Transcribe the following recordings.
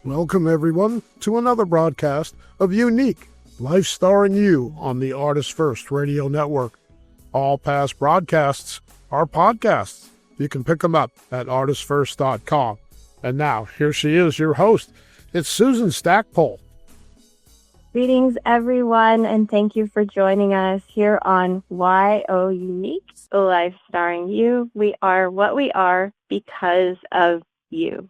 Welcome, everyone, to another broadcast of Unique, Life Starring You on the Artist First Radio Network. All past broadcasts are podcasts. You can pick them up at artistfirst.com. And now, here she is, your host. It's Susan Stackpole. Greetings, everyone, and thank you for joining us here on YO Unique, Life Starring You. We are what we are because of you.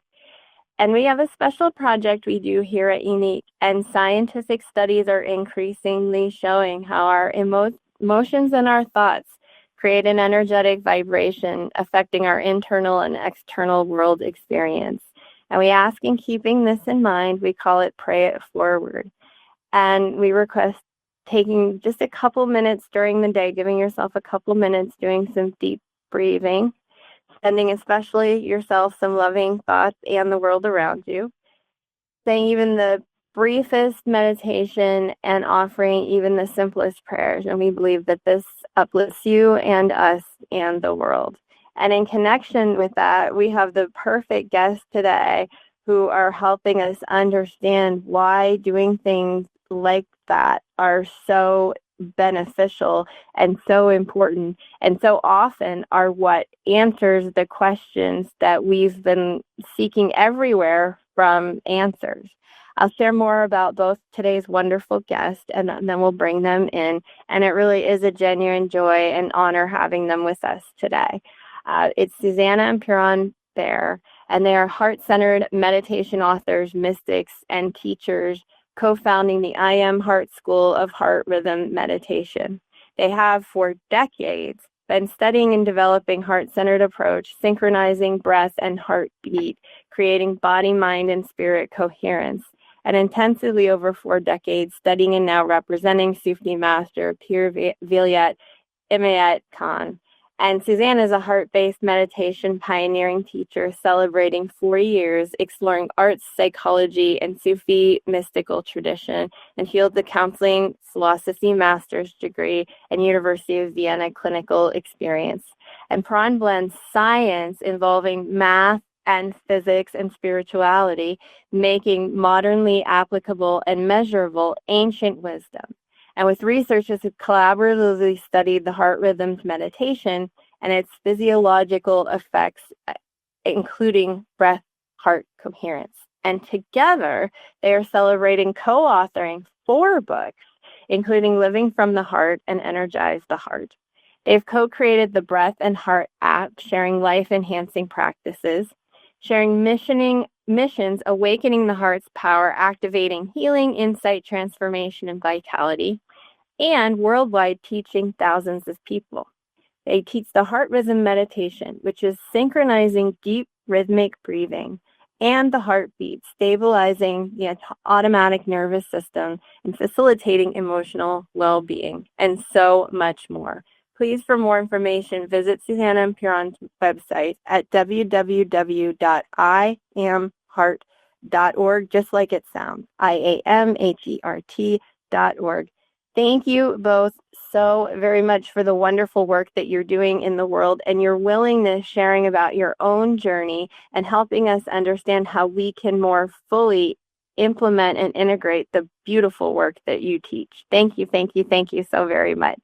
And we have a special project we do here at Unique, and scientific studies are increasingly showing how our emotions and our thoughts create an energetic vibration affecting our internal and external world experience. And we ask, in keeping this in mind, we call it Pray It Forward. And we request taking just a couple minutes during the day, giving yourself a couple minutes, doing some deep breathing, sending especially yourself some loving thoughts and the world around you, saying even the briefest meditation and offering even the simplest prayers. And we believe that this uplifts you and us and the world. And in connection with that, we have the perfect guest today who are helping us understand why doing things like that are so beneficial and so important, and so often are what answers the questions that we've been seeking everywhere from answers. I'll share more about both today's wonderful guests, and then we'll bring them in. And it really is a genuine joy and honor having them with us today. It's Susanna and Piran Baer, and they are heart-centered meditation authors, mystics, and teachers, co-founding the I Am Heart School of Heart Rhythm Meditation. They have for decades been studying and developing heart-centered approach, synchronizing breath and heartbeat, creating body, mind, and spirit coherence, and intensively over 4 decades studying and now representing Sufi master Pir Vilayat Inayat Khan. And Suzanne is a heart-based meditation pioneering teacher celebrating 40 years exploring arts, psychology, and Sufi mystical tradition, and holds a counseling philosophy master's degree and University of Vienna clinical experience. And Piran blends science involving math and physics and spirituality, making modernly applicable and measurable ancient wisdom. And with researchers who collaboratively studied the heart rhythms meditation and its physiological effects, including breath-heart coherence. And together, they are celebrating co-authoring 4 books, including Living from the Heart and Energize the Heart. They've co-created the Breath and Heart app, sharing life-enhancing practices, sharing missions, awakening the heart's power, activating healing, insight, transformation, and vitality, and worldwide teaching thousands of people. They teach the heart rhythm meditation, which is synchronizing deep rhythmic breathing and the heartbeat, stabilizing the automatic nervous system, and facilitating emotional well-being, and so much more. Please, for more information, visit Susanna and Piran's website at www.iamheart.org, just like it sounds, IAMHERT.org. Thank you both so very much for the wonderful work that you're doing in the world and your willingness sharing about your own journey and helping us understand how we can more fully implement and integrate the beautiful work that you teach. Thank you, thank you, thank you so very much.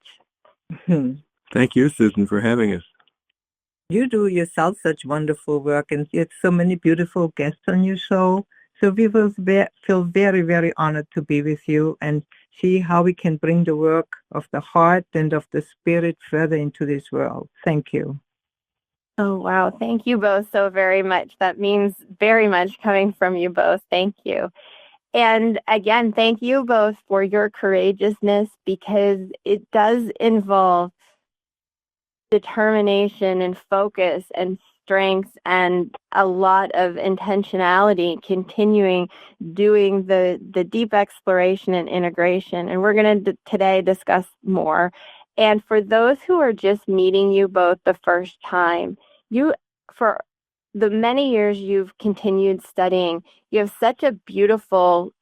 Thank you, Susan, for having us. You do yourself such wonderful work, and you have so many beautiful guests on your show. So we will feel very, very honored to be with you and see how we can bring the work of the heart and of the spirit further into this world. Thank you. Oh, wow. Thank you both so very much. That means very much coming from you both. Thank you. And again, thank you both for your courageousness, because it does involve determination and focus and strength and a lot of intentionality, continuing doing the deep exploration and integration. And we're going to today discuss more. And for those who are just meeting you both the first time, for the many years you've continued studying, you have such a beautiful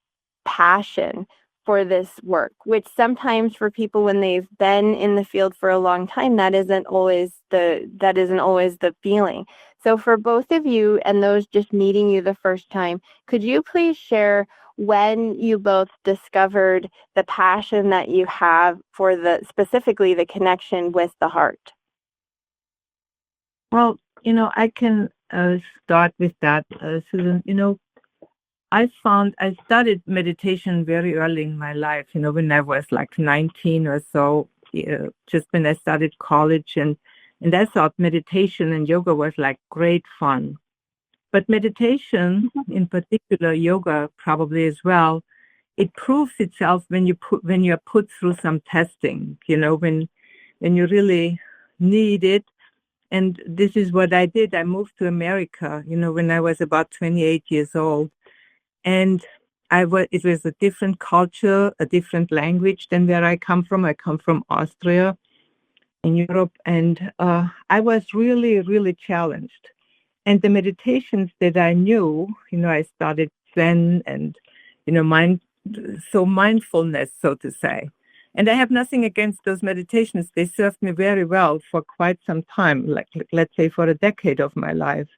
passion for this work, which sometimes for people when they've been in the field for a long time, that isn't always the feeling. So for both of you and those just meeting you the first time, could you please share when you both discovered the passion that you have for specifically the connection with the heart? Well, I can start with that, Susan. I started meditation very early in my life, when I was like 19 or so, just when I started college, and I thought meditation and yoga was like great fun. But meditation, in particular yoga probably as well, it proves itself when you're put through some testing, when you really need it. And this is what I did. I moved to America, when I was about 28 years old. And it was a different culture, a different language than where I come from. I come from Austria in Europe. And I was really, really challenged. And the meditations that I knew, I started Zen and, mindfulness, so to say. And I have nothing against those meditations. They served me very well for quite some time, like let's say for a decade of my life.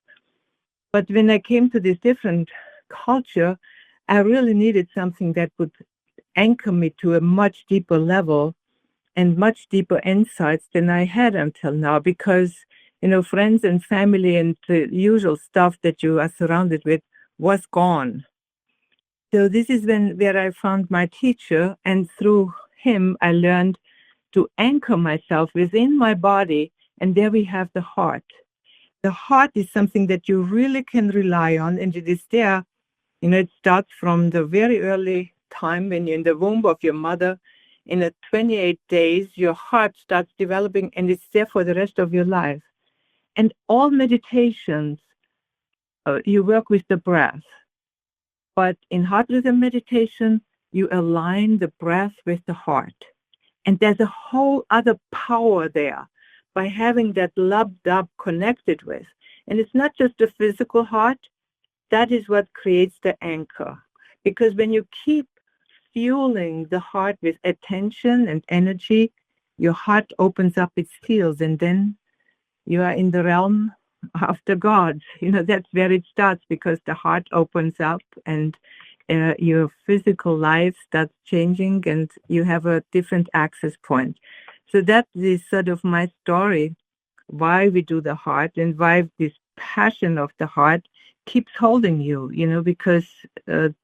But when I came to this different culture, I really needed something that would anchor me to a much deeper level and much deeper insights than I had until now, because, friends and family and the usual stuff that you are surrounded with was gone. So this is where I found my teacher, and through him, I learned to anchor myself within my body, and there we have the heart. The heart is something that you really can rely on, and it is there. It starts from the very early time when you're in the womb of your mother. In the 28 days, your heart starts developing, and it's there for the rest of your life. And all meditations, you work with the breath. But in heart rhythm meditation, you align the breath with the heart. And there's a whole other power there by having that lub-dub connected with. And it's not just the physical heart. That is what creates the anchor. Because when you keep fueling the heart with attention and energy, your heart opens up its fields, and then you are in the realm after God. That's where it starts, because the heart opens up and your physical life starts changing and you have a different access point. So that is sort of my story, why we do the heart and why this passion of the heart keeps holding you, because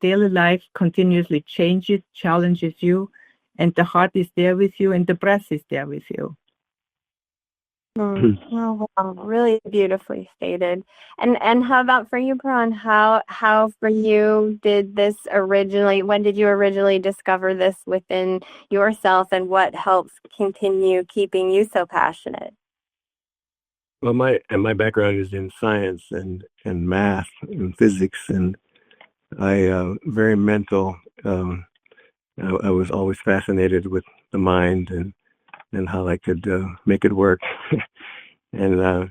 daily life continuously changes, challenges you, and the heart is there with you and the breath is there with you. Oh, wow, really beautifully stated. And how about for you, Paran? How for you did this originally? When did you originally discover this within yourself, and what helps continue keeping you so passionate? Well, my background is in science and math and physics, and I very mental. I was always fascinated with the mind and how I could make it work. And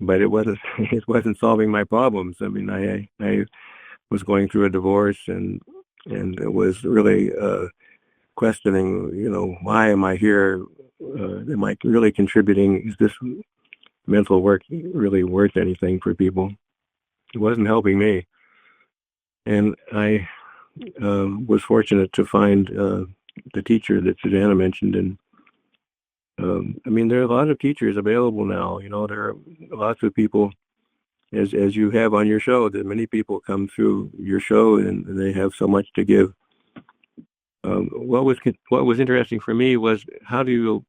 but it wasn't solving my problems. I mean, I was going through a divorce and it was really questioning, why am I here? Am I really contributing? Is this mental work really worth anything for people? It wasn't helping me. And I was fortunate to find the teacher that Susanna mentioned, and there are a lot of teachers available now. There are lots of people, as you have on your show, that many people come through your show and they have so much to give. What was interesting for me was, how do you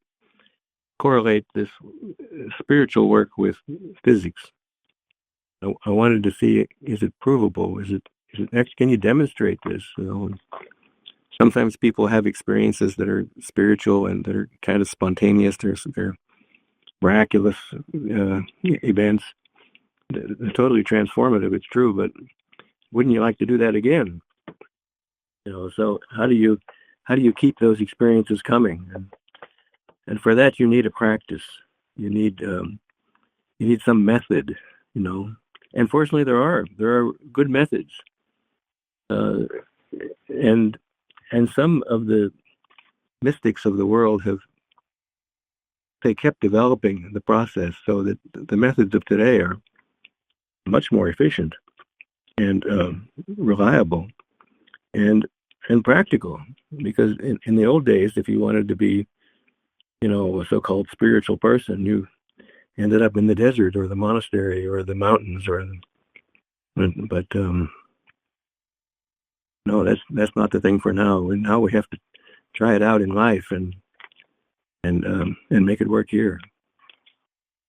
correlate this spiritual work with physics? I wanted to see, is it provable? Can you demonstrate this? Sometimes people have experiences that are spiritual and that are kind of spontaneous. They're miraculous events. They're totally transformative. It's true, but wouldn't you like to do that again? So how do you keep those experiences coming? And for that, you need a practice. You need some method. And fortunately, there are good methods. And and some of the mystics of the world they kept developing the process so that the methods of today are much more efficient and reliable and practical. Because in the old days, if you wanted to be, a so-called spiritual person, you ended up in the desert or the monastery or the mountains but no, that's not the thing for now. And now we have to try it out in life and make it work here.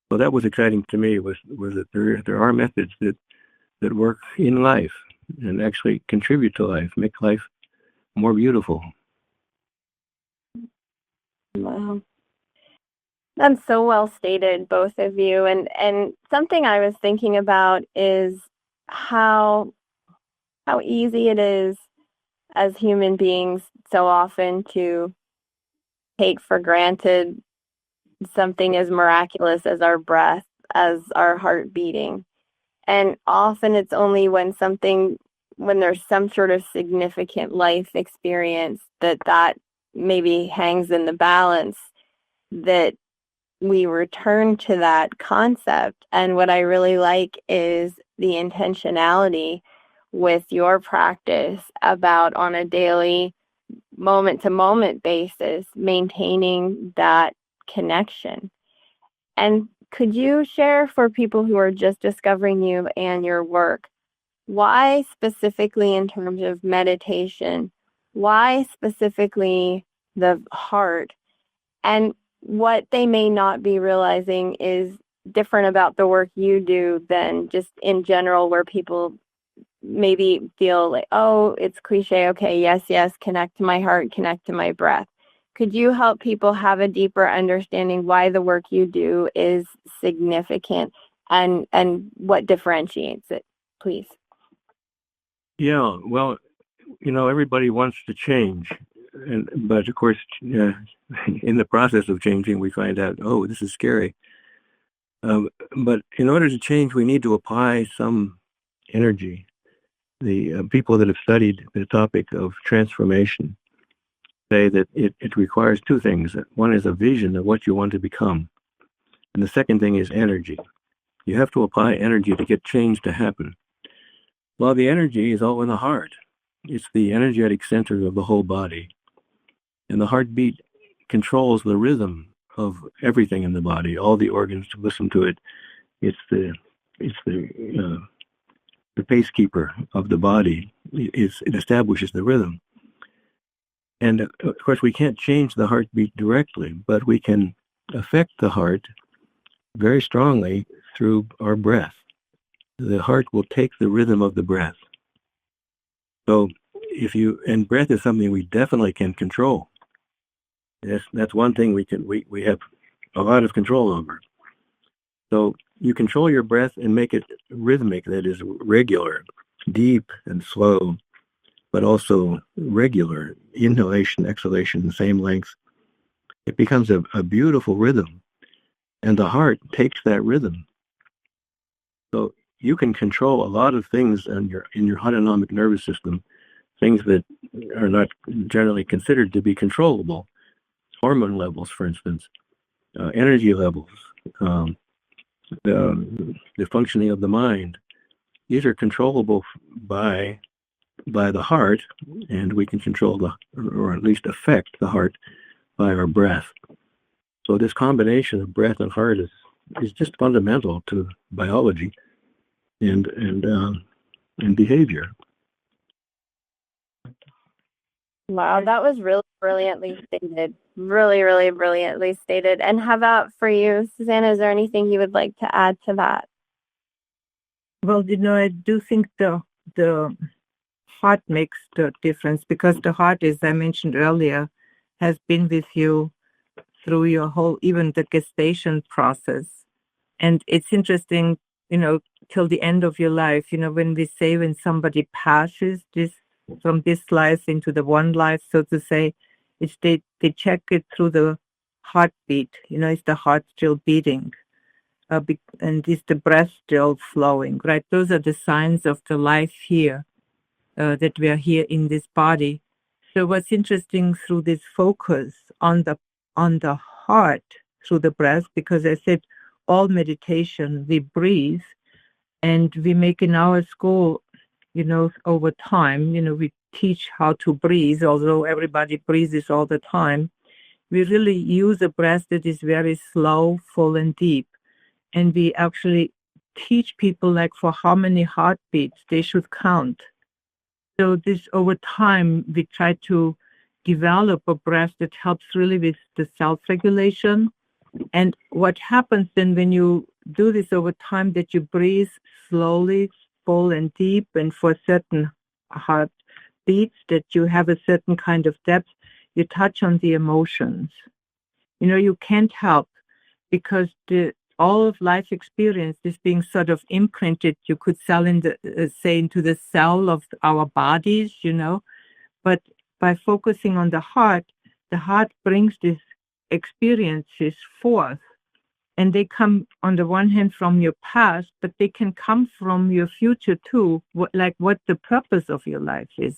So that was exciting to me, was that there are methods that work in life and actually contribute to life, make life more beautiful. Wow. That's so well stated, both of you. And something I was thinking about is how easy it is as human beings so often to take for granted something as miraculous as our breath, as our heart beating. And often it's only when there's some sort of significant life experience that maybe hangs in the balance, that we return to that concept. And what I really like is the intentionality with your practice about, on a daily, moment-to-moment basis, maintaining that connection. And could you share, for people who are just discovering you and your work, why specifically in terms of meditation, why specifically the heart, and what they may not be realizing is different about the work you do than just in general, where people maybe feel like, oh, it's cliche, okay, yes, connect to my heart, connect to my breath. Could you help people have a deeper understanding why the work you do is significant and what differentiates it, please? Yeah, well, everybody wants to change, but of course, in the process of changing, we find out, oh, this is scary. But in order to change, we need to apply some energy. The people that have studied the topic of transformation say that it requires two things. One is a vision of what you want to become, and the second thing is energy. You have to apply energy to get change to happen. Well, the energy is all in the heart. It's the energetic center of the whole body. And the heartbeat controls the rhythm of everything in the body, all the organs to listen to it. It's the pacekeeper of the body. It establishes the rhythm. And of course, we can't change the heartbeat directly, but we can affect the heart very strongly through our breath. The heart will take the rhythm of the breath. So and breath is something we definitely can control. That's one thing we have a lot of control over. So you control your breath and make it rhythmic, that is regular, deep and slow, but also regular, inhalation, exhalation, the same length. It becomes a beautiful rhythm, and the heart takes that rhythm. So you can control a lot of things in your autonomic nervous system, things that are not generally considered to be controllable. Hormone levels, for instance, energy levels, the functioning of the mind. These are controllable by the heart, and we can control or at least affect the heart by our breath. So this combination of breath and heart is just fundamental to biology and behavior. Wow, that was really brilliantly stated. Really, really brilliantly stated. And how about for you, Susanna, is there anything you would like to add to that? Well, I do think the heart makes the difference, because the heart, as I mentioned earlier, has been with you through your whole, even the gestation process. And it's interesting, till the end of your life, when we say when somebody passes from this life into the one life, so to say, it's they check it through the heartbeat. Is the heart still beating? And is the breath still flowing, right? Those are the signs of the life here, that we are here in this body. So what's interesting through this focus on the heart through the breath, because I said all meditation, we breathe, and we make in our school, over time, we teach how to breathe, although everybody breathes all the time. We really use a breath that is very slow, full, and deep. And we actually teach people like for how many heartbeats they should count. So this over time, we try to develop a breath that helps really with the self-regulation. And what happens then when you do this over time, that you breathe slowly, full and deep, and for certain heartbeats that you have a certain kind of depth, you touch on the emotions. You can't help, because all of life experience is being sort of imprinted, you could say into the cell of our bodies, but by focusing on the heart brings these experiences forth, and they come on the one hand from your past, but they can come from your future too, what the purpose of your life is.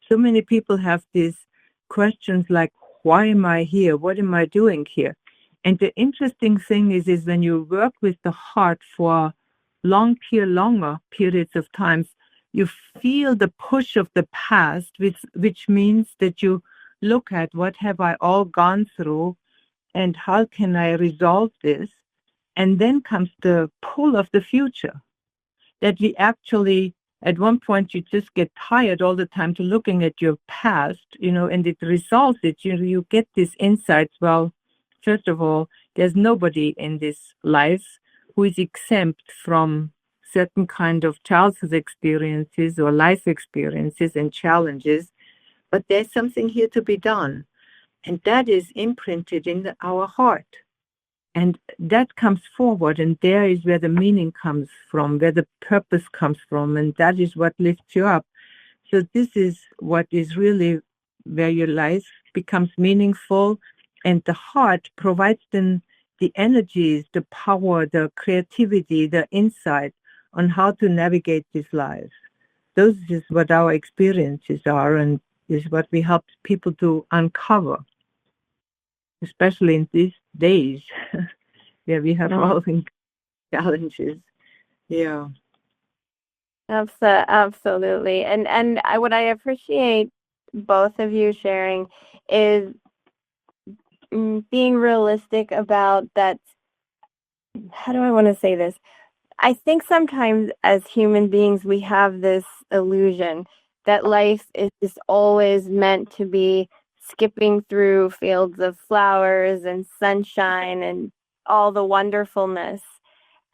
So many people have these questions like, why am I here? What am I doing here? And the interesting thing is when you work with the heart for longer periods of time, you feel the push of the past, which means that you look at what have I all gone through and how can I resolve this? And then comes the pull of the future, that we actually, at one point, you just get tired all the time to looking at your past, and it resolves it. You get these insights. Well, first of all, there's nobody in this life who is exempt from certain kind of childhood experiences or life experiences and challenges, but there's something here to be done. And that is imprinted in our heart. And that comes forward, and there is where the meaning comes from, where the purpose comes from, and that is what lifts you up. So this is what is really where your life becomes meaningful, and the heart provides then the energies, the power, the creativity, the insight on how to navigate this life. Those is what our experiences are, and is what we help people to uncover, especially in these days where we have all the challenges. Yeah. Absolutely. And what I appreciate both of you sharing is being realistic about that. How do I want to say this? I think sometimes as human beings, we have this illusion that life is just always meant to be skipping through fields of flowers and sunshine and all the wonderfulness.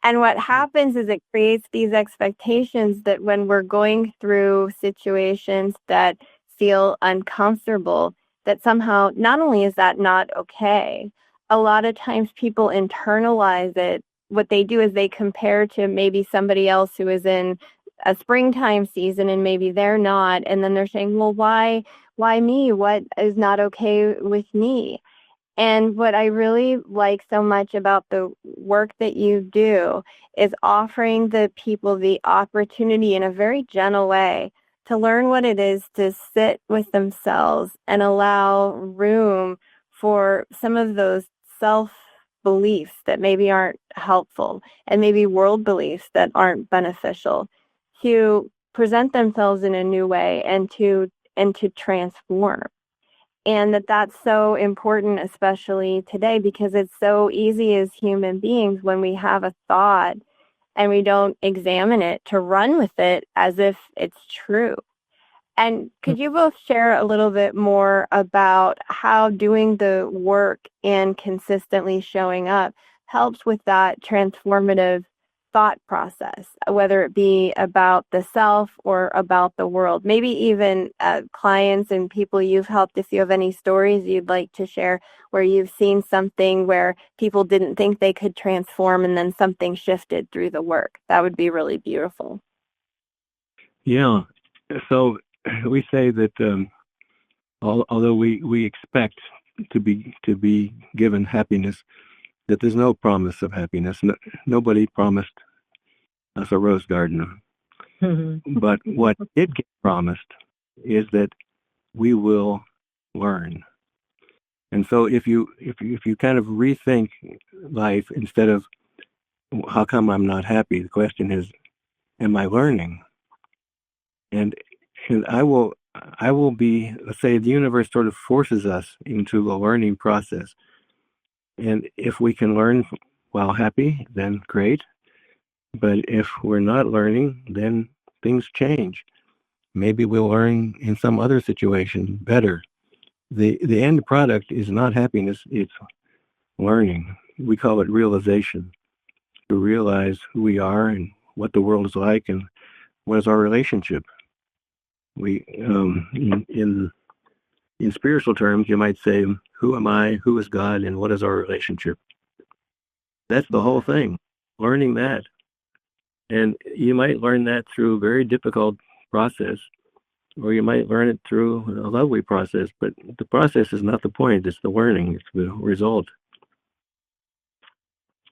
And what happens is it creates these expectations that when we're going through situations that feel uncomfortable, that somehow not only is that not okay, a lot of times people internalize it. What they do is they compare to maybe somebody else who is in a springtime season and maybe they're not. And then they're saying, well, why me? What is not okay with me? And what I really like so much about the work that you do is offering the people the opportunity in a very gentle way to learn what it is to sit with themselves and allow room for some of those self-beliefs that maybe aren't helpful and maybe world beliefs that aren't beneficial, to present themselves in a new way and to transform. And that's so important, especially today, because it's so easy as human beings when we have a thought and we don't examine it to run with it as if it's true. And could you both share a little bit more about how doing the work and consistently showing up helps with that transformative thought process, whether it be about the self or about the world, maybe even clients and people you've helped, if you have any stories you'd like to share where you've seen something where people didn't think they could transform and then something shifted through the work. That would be really beautiful. Yeah. So we say that although we expect to be given happiness, that there's no promise of happiness. Nobody promised us a rose garden. But what did get promised is that we will learn. And so if you kind of rethink life, instead of how come I'm not happy, the question is, am I learning? And I will be, let's say the universe sort of forces us into the learning process. And if we can learn while happy, then great. But if we're not learning, then things change. Maybe we'll learn in some other situation better. The end product is not happiness, it's learning. We call it realization. To realize who we are and what the world is like and what is our relationship. We in spiritual terms, you might say, who am I, who is God, and what is our relationship? That's the whole thing, learning that. And you might learn that through a very difficult process, or you might learn it through a lovely process, but the process is not the point, it's the learning, it's the result.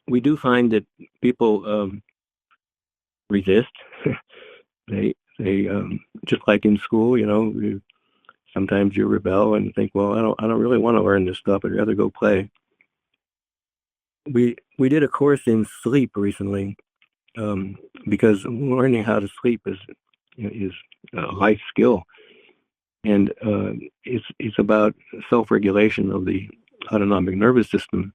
We do find that people resist. they just like in school, sometimes you rebel and think, well, I don't really want to learn this stuff. I'd rather go play. We did a course in sleep recently, because learning how to sleep is a life skill, and it's about self-regulation of the autonomic nervous system.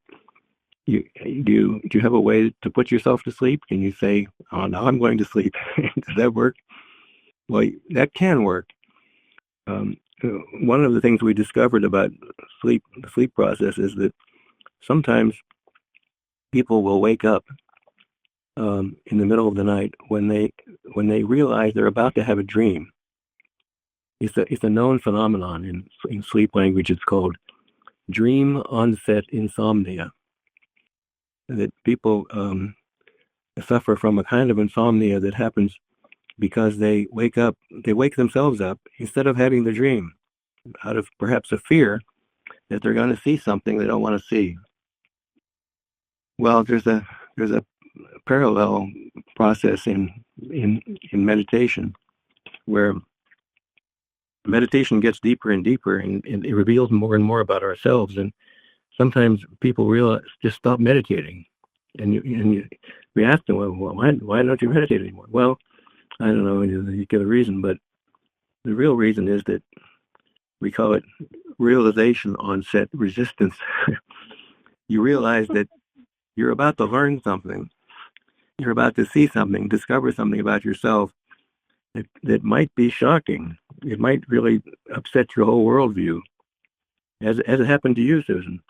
Do you have a way to put yourself to sleep? Can you say, "Oh, now I'm going to sleep"? Does that work? Well, that can work. One of the things we discovered about the sleep process, is that sometimes people will wake up in the middle of the night when they realize they're about to have a dream. It's a known phenomenon in sleep language. It's called dream onset insomnia. That people suffer from a kind of insomnia that happens because they wake themselves up instead of having the dream, out of perhaps a fear that they're going to see something they don't want to see. Well, there's a parallel process in meditation, where meditation gets deeper and deeper, and it reveals more and more about ourselves. And sometimes people realize, just stop meditating, and we ask them, well, why don't you meditate anymore? Well, I don't know, you give a reason, but the real reason is that we call it realization onset resistance. You realize that you're about to learn something. You're about to see something, discover something about yourself that might be shocking. It might really upset your whole worldview, as it happened to you, Susan.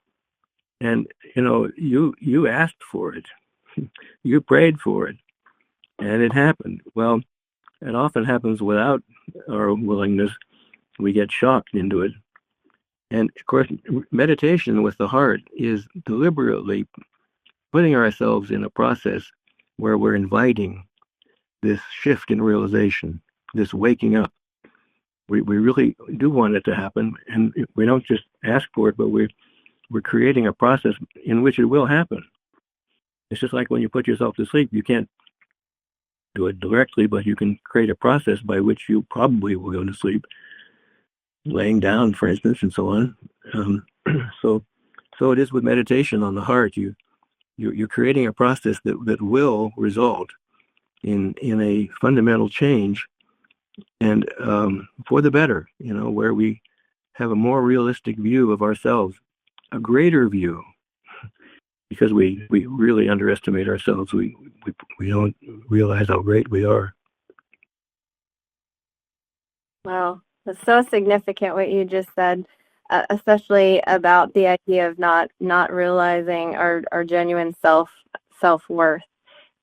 And, you asked for it. You prayed for it. And it happened. Well, it often happens without our willingness. We get shocked into it. And, of course, meditation with the heart is deliberately putting ourselves in a process where we're inviting this shift in realization, this waking up. We really do want it to happen, and we don't just ask for it, but we're creating a process in which it will happen. It's just like when you put yourself to sleep. You can't do it directly, but you can create a process by which you probably will go to sleep, laying down, for instance, and so on. So it is with meditation on the heart. You're creating a process that will result in a fundamental change, and for the better, where we have a more realistic view of ourselves, a greater view, because we really underestimate ourselves. We don't realize how great we are. Wow, that's so significant what you just said, especially about the idea of not realizing our genuine self-worth.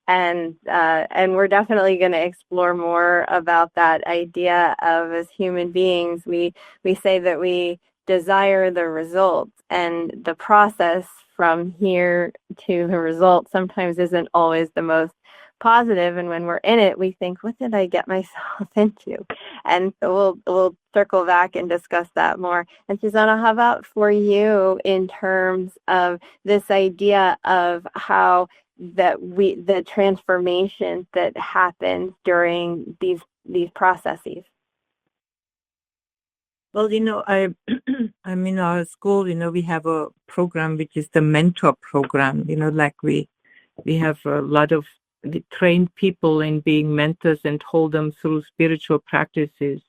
And we're definitely going to explore more about that idea of, as human beings, we say that we desire the result, and the process from here to the result sometimes isn't always the most positive. And when we're in it, we think, what did I get myself into? And so we'll circle back and discuss that more. And Susanna, how about for you in terms of this idea of how the transformation that happens during these processes? Well, I'm in our school, we have a program which is the mentor program, like we have a lot of the trained people in being mentors and hold them through spiritual practices.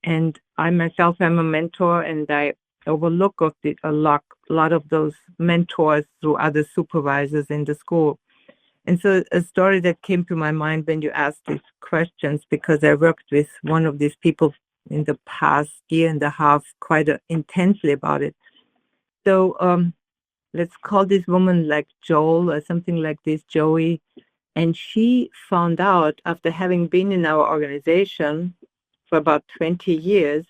And I myself am a mentor, and I overlook a lot of those mentors through other supervisors in the school. And so a story that came to my mind when you asked these questions, because I worked with one of these people in the past year and a half quite intensely about it. So let's call this woman like Joel or something like this, Joey. And she found out after having been in our organization for about 20 years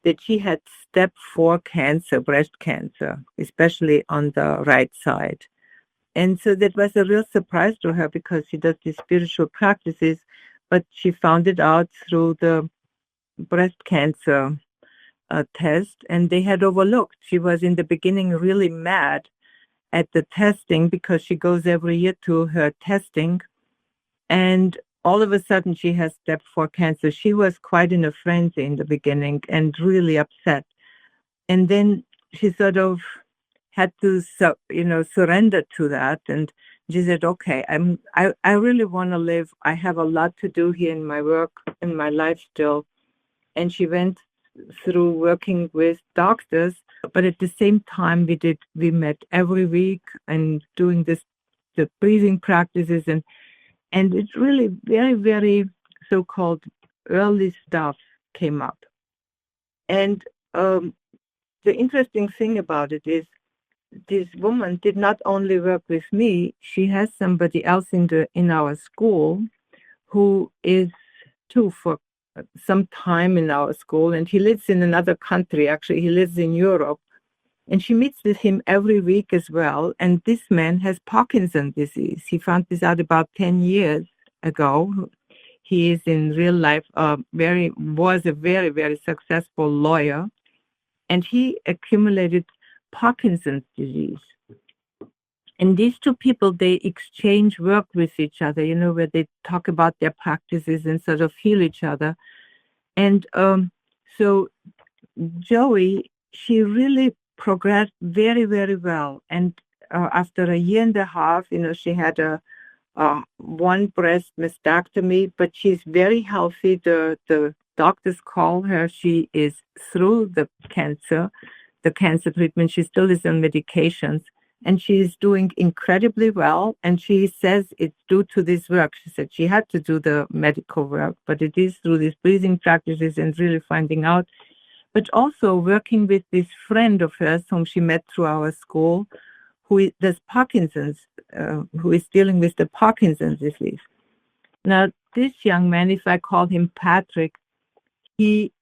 that she had step 4 cancer, breast cancer, especially on the right side. And so that was a real surprise to her because she does these spiritual practices, but she found it out through the breast cancer test, and they had overlooked. She was in the beginning really mad at the testing because she goes every year to her testing, and all of a sudden she has step 4 cancer. She was quite in a frenzy in the beginning and really upset. And then she sort of had to, surrender to that. And she said, okay, I really want to live. I have a lot to do here in my work, in my life still. And she went through working with doctors, but at the same time we met every week and doing the breathing practices, and it's really very, very so-called early stuff came up. And the interesting thing about it is this woman did not only work with me, she has somebody else in our school who is too for some time in our school, and he lives in another country. Actually, he lives in Europe, and she meets with him every week as well. And this man has Parkinson's disease. He found this out about 10 years ago. He is in real life was a very, very successful lawyer, and he accumulated Parkinson's disease. And these two people, they exchange work with each other, where they talk about their practices and sort of heal each other. And so Joey, she really progressed very, very well. And after a year and a half, she had a one breast mastectomy, but she's very healthy. The doctors call her. She is through the cancer treatment. She still is on medications. And she is doing incredibly well. And she says it's due to this work. She said she had to do the medical work, but it is through these breathing practices and really finding out. But also working with this friend of hers whom she met through our school, who does Parkinson's, who is dealing with the Parkinson's disease. Now, this young man, if I call him Patrick, he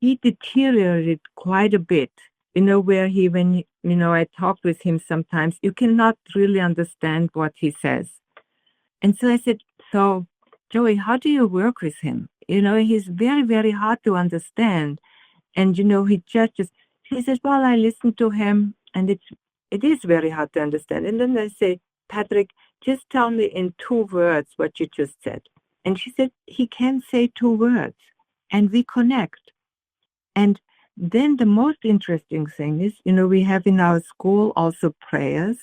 deteriorated quite a bit. Where I talk with him sometimes, you cannot really understand what he says. And so I said, so, Joey, how do you work with him? He's very, very hard to understand. And, he judges. He says, well, I listen to him, and it is very hard to understand. And then I say, Patrick, just tell me in 2 words what you just said. And she said, he can say 2 words, and we connect. And then the most interesting thing is, we have in our school also prayers.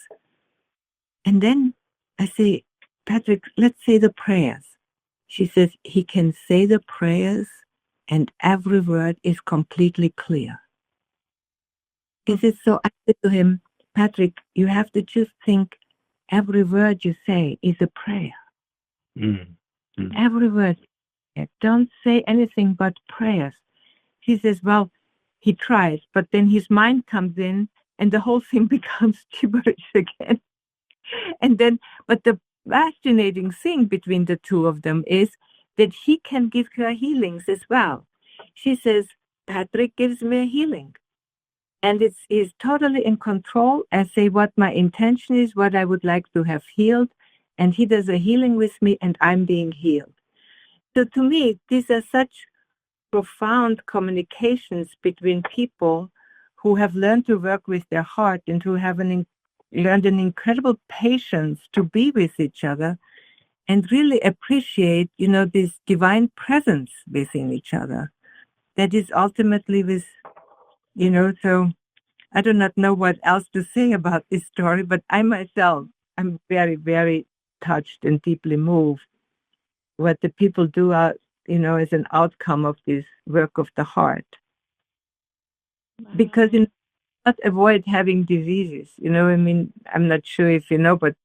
And then I say, Patrick, let's say the prayers. She says, he can say the prayers and every word is completely clear. He says, so I said to him, Patrick, you have to just think every word you say is a prayer. Mm-hmm. Every word. Don't say anything but prayers. He says, well, he tries, but then his mind comes in and the whole thing becomes gibberish again. And then, but the fascinating thing between the two of them is that he can give her healings as well. She says, Patrick gives me a healing. And he's totally in control. I say what my intention is, what I would like to have healed. And he does a healing with me and I'm being healed. So to me, these are such profound communications between people who have learned to work with their heart and who have learned an incredible patience to be with each other and really appreciate, this divine presence within each other. that is ultimately with, so I do not know what else to say about this story, but I myself, I'm very, very touched and deeply moved what the people do out, as an outcome of this work of the heart. Because not avoid having diseases. I'm not sure if you know, but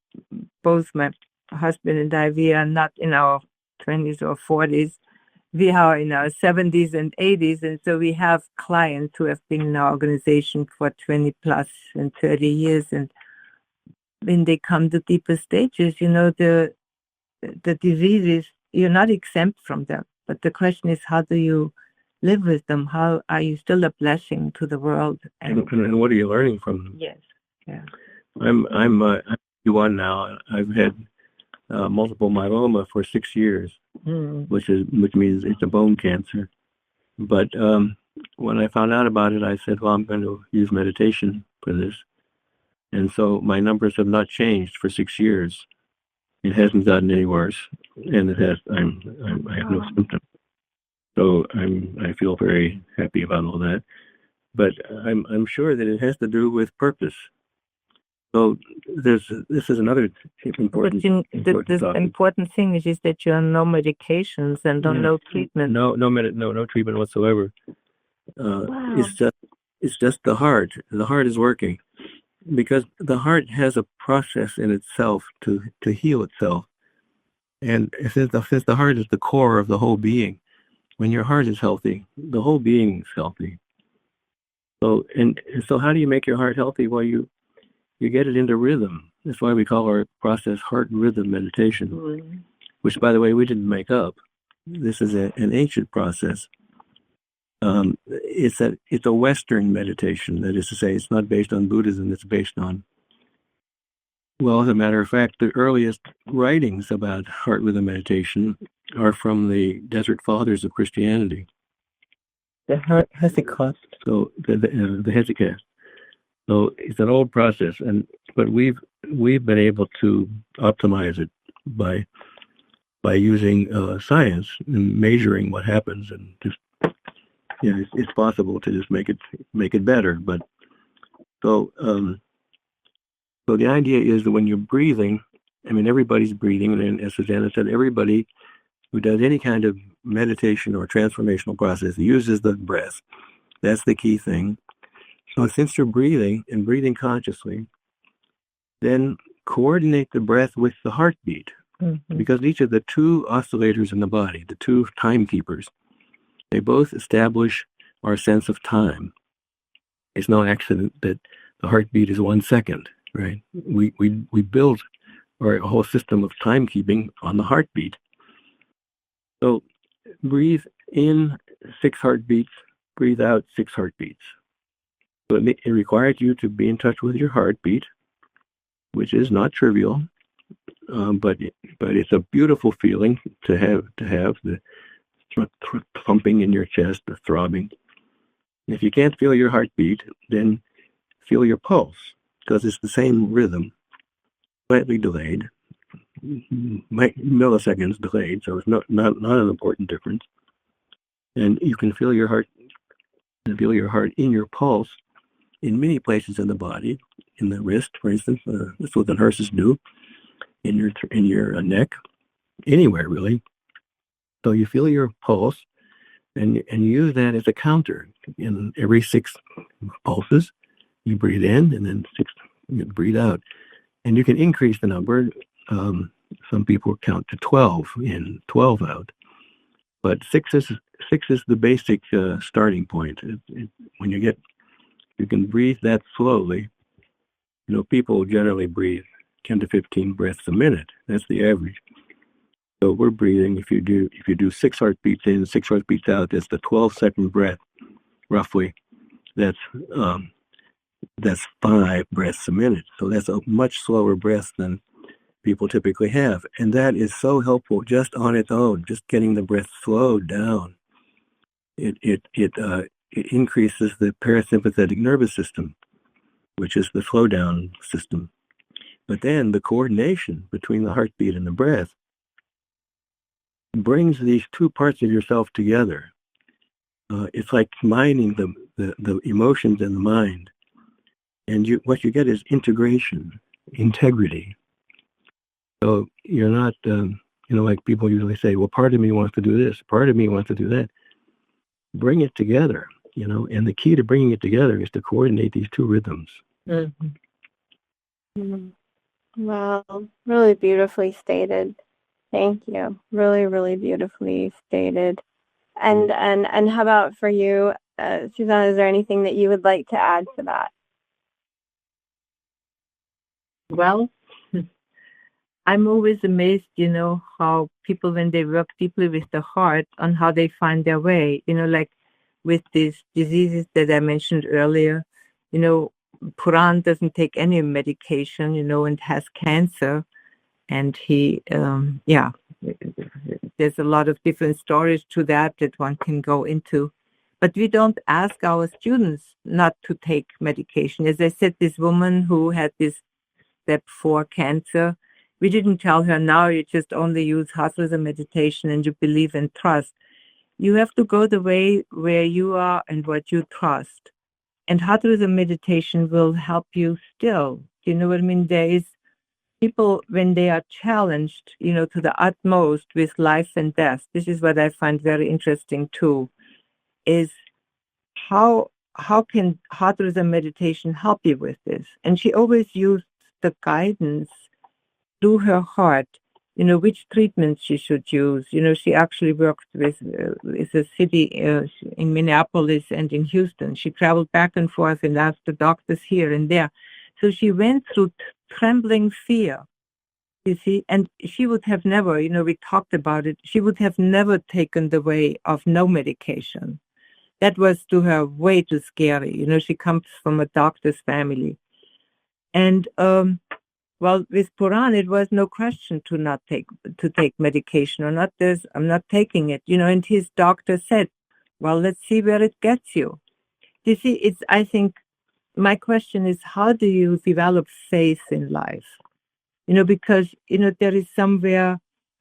both my husband and I, we are not in our 20s or 40s. We are in our 70s and 80s, and so we have clients who have been in our organization for 20 plus and 30 years. And when they come to deeper stages, the diseases, you're not exempt from them. But the question is, how do you live with them? How are you still a blessing to the world? And what are you learning from them? Yes, yeah. I'm 51 now. I've had multiple myeloma for 6 years, which means it's a bone cancer. But when I found out about it, I said, well, I'm going to use meditation for this. And so my numbers have not changed for 6 years. It hasn't gotten any worse, and I have no symptoms. So I feel very happy about all that. But I'm sure that it has to do with purpose. So this is another important. The important thing is that you're on no medications and on no treatment. No treatment whatsoever. Wow. It's just the heart. The heart is working, because the heart has a process in itself to heal itself. And since the heart is the core of the whole being, when your heart is healthy, the whole being is healthy. So how do you make your heart healthy? Well, you get it into rhythm. That's why we call our process heart rhythm meditation, which, by the way, we didn't make up. This is an ancient process. It's a Western meditation. That is to say, it's not based on Buddhism. It's based on, well, as a matter of fact, the earliest writings about heart rhythm meditation are from the Desert Fathers of Christianity. The Hesychast. So the Hesychast. So it's an old process, but we've been able to optimize it by using science and measuring what happens, and just it's possible to just make it better. But so the idea is that when you're breathing, everybody's breathing, and as Susanna said, everybody who does any kind of meditation or transformational process uses the breath. That's the key thing. So since you're breathing and breathing consciously, then coordinate the breath with the heartbeat, because each of the two oscillators in the body, the two timekeepers, they both establish our sense of time. It's no accident that the heartbeat is 1 second, right? We build our whole system of timekeeping on the heartbeat. So breathe in 6 heartbeats, breathe out 6 heartbeats. So it requires you to be in touch with your heartbeat, which is not trivial, but it's a beautiful feeling to have the thumping in your chest, the throbbing. If you can't feel your heartbeat, then feel your pulse, because it's the same rhythm, slightly delayed, milliseconds delayed, so it's not an important difference. And you can feel your heart in your pulse in many places in the body, in the wrist, for instance. That's what the nurses do. In your neck, anywhere really. So you feel your pulse, and you use that as a counter. In every 6 pulses, you breathe in, and then 6 you breathe out, and you can increase the number. Some people count to 12 in, 12 out, but 6 is the basic starting point. When you can breathe that slowly. People generally breathe 10 to 15 breaths a minute. That's the average. So we're breathing. If you do 6 heartbeats in, 6 heartbeats out, that's the 12-second breath, roughly. That's 5 breaths a minute. So that's a much slower breath than people typically have, and that is so helpful just on its own. Just getting the breath slowed down, it increases the parasympathetic nervous system, which is the slow down system. But then the coordination between the heartbeat and the breath brings these two parts of yourself together. it's like combining the emotions and the mind, and what you get is integration, integrity. So you're not, like people usually say, well, part of me wants to do this, part of me wants to do that. Bring it together, and the key to bringing it together is to coordinate these two rhythms. Mm-hmm. Well, really beautifully stated. Thank you. Really, really beautifully stated. And how about for you, Susanna? Is there anything that you would like to add to that? Well, I'm always amazed, how people, when they work deeply with the heart, on how they find their way, like with these diseases that I mentioned earlier, Puran doesn't take any medication, and has cancer. And he, there's a lot of different stories to that one can go into. But we don't ask our students not to take medication. As I said, this woman who had this step 4 cancer, we didn't tell her, now you just only use Heart Rhythm meditation and you believe and trust. You have to go the way where you are and what you trust. And Heart Rhythm meditation will help you still. Do you know what I mean? There is people, when they are challenged, to the utmost with life and death, this is what I find very interesting too, is how can Heart Rhythm meditation help you with this? And she always used the guidance through her heart, which treatments she should use. She actually worked with a city in Minneapolis and in Houston. She traveled back and forth and asked the doctors here and there. So she went through trembling fear, you see, and she would have never, we talked about it, she would have never taken the way of no medication. That was to her way too scary. She comes from a doctor's family. And well, with Puran, it was no question to take medication or not. I'm not taking it, and his doctor said, well, let's see where it gets you. You see, I think my question is, how do you develop faith in life? Because, there is somewhere,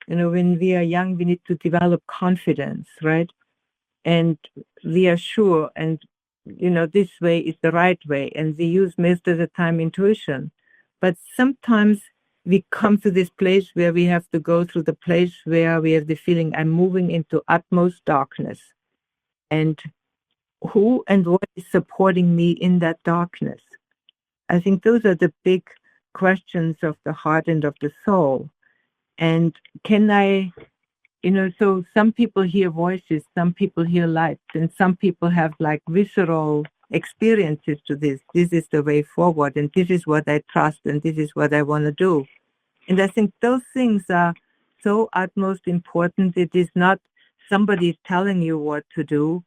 when we are young, we need to develop confidence, right? And we are sure, and, this way is the right way. And we use most of the time intuition. But sometimes we come to this place where we have to go through the place where we have the feeling I'm moving into utmost darkness. And who and what is supporting me in that darkness? I think those are the big questions of the heart and of the soul. And can I, so some people hear voices, some people hear lights, and some people have like visceral experiences to this. This is the way forward, and this is what I trust, and this is what I want to do. And I think those things are so utmost important. It is not somebody telling you what to do,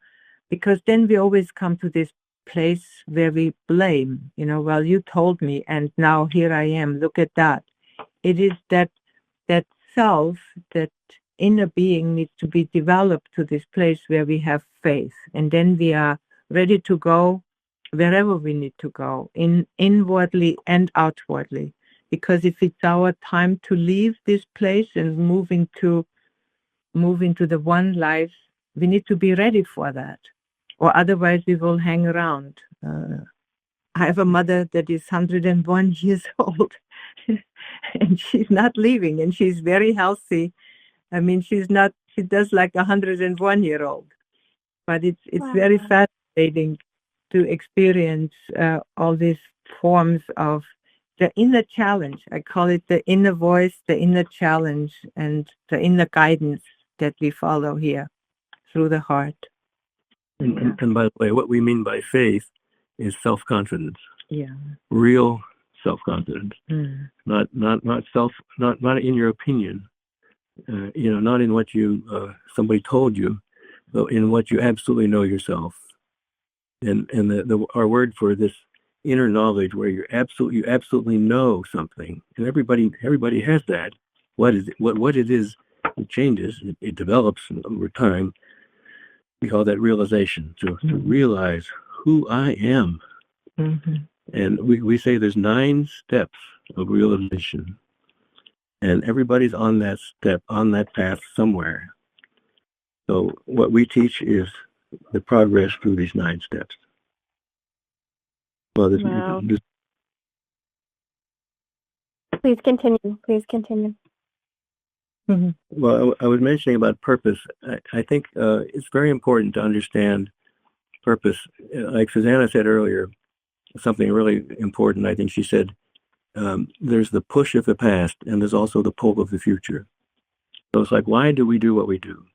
because then we always come to this place where we blame, well, you told me, and now here I am, look at that. It is that self, that inner being needs to be developed to this place where we have faith, and then we are ready to go wherever we need to go, inwardly and outwardly. Because if it's our time to leave this place and move into the one life, we need to be ready for that, or otherwise we will hang around. I have a mother that is 101 years old, and she's not leaving, and she's very healthy. I mean, she does like 101-year-old, but it's wow. Very fascinating to experience all these forms of the inner challenge. I call it the inner voice, the inner challenge, and the inner guidance that we follow here through the heart. And by the way, what we mean by faith is self-confidence. Yeah. Real self-confidence. Not in your opinion. Not in what somebody told you, but in what you absolutely know yourself. And our word for this inner knowledge, where you absolutely know something, and everybody has that. What is it? What it is? It changes. It develops over time. We call that realization. To realize who I am. Mm-hmm. And we say there's 9 steps of realization. And everybody's on that step, on that path somewhere. So what we teach is the progress through these 9 steps. Well, Wow. Please continue. Please continue. Mhm. Well, I was mentioning about purpose. I think it's very important to understand purpose. Like Susanna said earlier, something really important. I think she said, there's the push of the past and there's also the pull of the future. So it's like, why do we do what we do?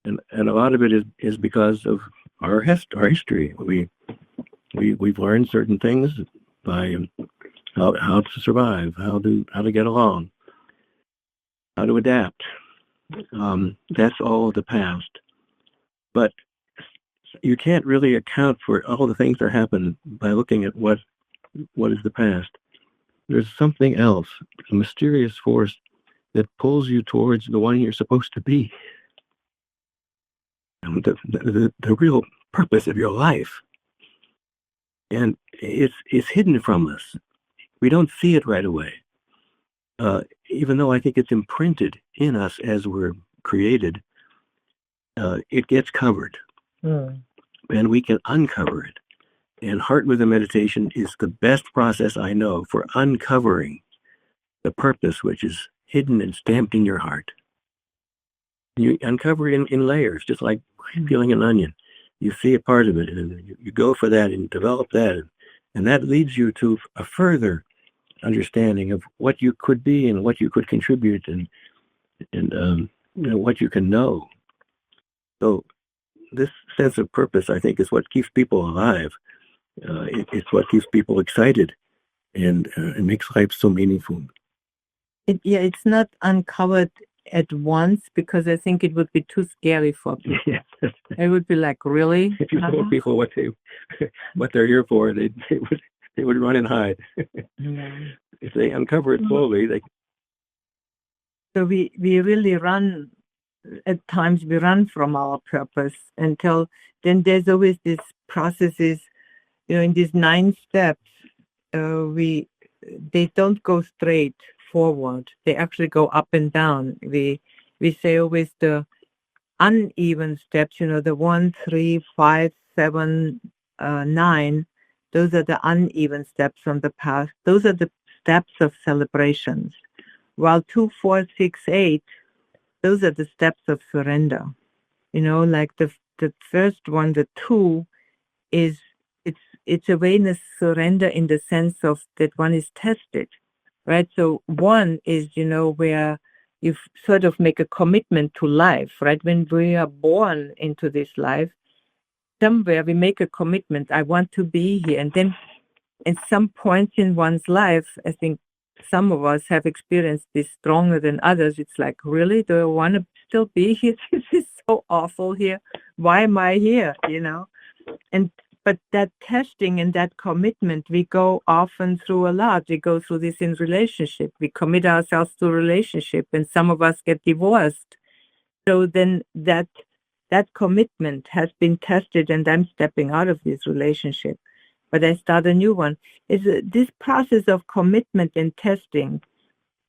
And a lot of it is because of our history. We've learned certain things by how to survive, how to get along, how to adapt. That's all of the past. But you can't really account for all the things that happen by looking at what is the past. There's something else, a mysterious force that pulls you towards the one you're supposed to be. And the real purpose of your life. And it's hidden from us. We don't see it right away. Even though I think it's imprinted in us as we're created, it gets covered. And we can uncover it. And Heart Rhythm Meditation is the best process I know for uncovering the purpose which is hidden and stamped in your heart. You uncover it in layers, just like peeling an onion. You see a part of it, and you go for that and develop that. And that leads you to a further understanding of what you could be and what you could contribute and what you can know. So this sense of purpose, I think, is what keeps people alive. It's what keeps people excited, and it makes life so meaningful. It's not uncovered at once because I think it would be too scary for people. Yeah. It would be like, really? If you told people what they're here for, they would run and hide. If they uncover it slowly, they. So we really run. At times we run from our purpose until then. There's always these processes, in these 9 steps. They don't go straight forward. They actually go up and down. We say always the uneven steps, the 1, 3, 5, 7, 9, those are the uneven steps from the past. Those are the steps of celebrations. While 2, 4, 6, 8, those are the steps of surrender. Like the first one, the 2, it's awareness surrender in the sense of that one is tested, right? So 1 is, where you sort of make a commitment to life, right? When we are born into this life, somewhere we make a commitment, I want to be here. And then at some point in one's life, I think some of us have experienced this stronger than others. It's like, really? Do I want to still be here? This is so awful here. Why am I here? But that testing and that commitment, we go often through a lot. We go through this in relationship. We commit ourselves to a relationship, and some of us get divorced. So then that commitment has been tested, and I'm stepping out of this relationship. But I start a new one. This process of commitment and testing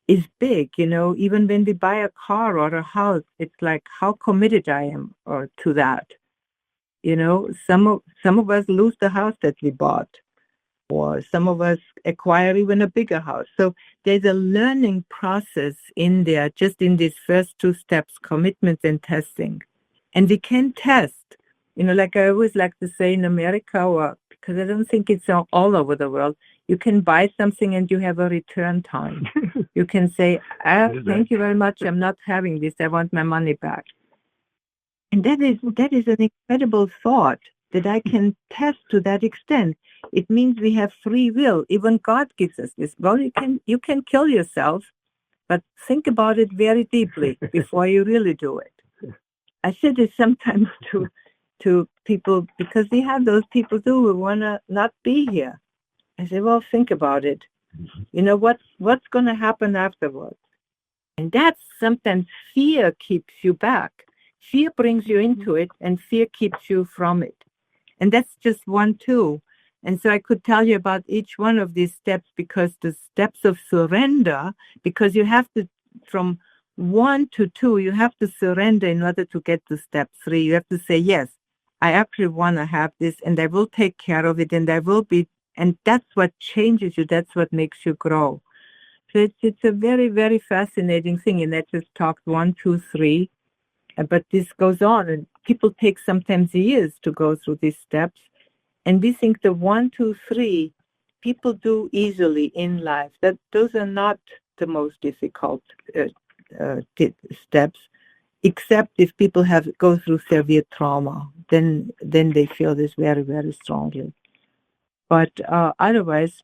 is big, even when we buy a car or a house, it's like how committed I am to that. Some of us lose the house that we bought, or some of us acquire even a bigger house. So there's a learning process in there, just in these first 2 steps, commitment and testing. And we can test, like I always like to say in America, because I don't think it's all over the world, you can buy something and you have a return time. You can say, thank you very much, I'm not having this, I want my money back. And that is an incredible thought that I can test to that extent. It means we have free will. Even God gives us this. Well, you can kill yourself, but think about it very deeply before you really do it. I say this sometimes to people because we have those people too who want to not be here. I say, well, think about it. What's going to happen afterwards? And that's sometimes fear keeps you back. Fear brings you into it, and fear keeps you from it. And that's just 1, 2. And so I could tell you about each one of these steps, because the steps of surrender, because you have to, from 1 to 2, you have to surrender in order to get to step 3. You have to say, yes, I actually want to have this, and I will take care of it, and and that's what changes you. That's what makes you grow. So it's a very, very fascinating thing. And I just talked 1, 2, 3, but this goes on, and people take sometimes years to go through these steps. And we think the 1, 2, 3 people do easily in life. That those are not the most difficult steps, except if people go through severe trauma. Then they feel this very, very strongly. But otherwise,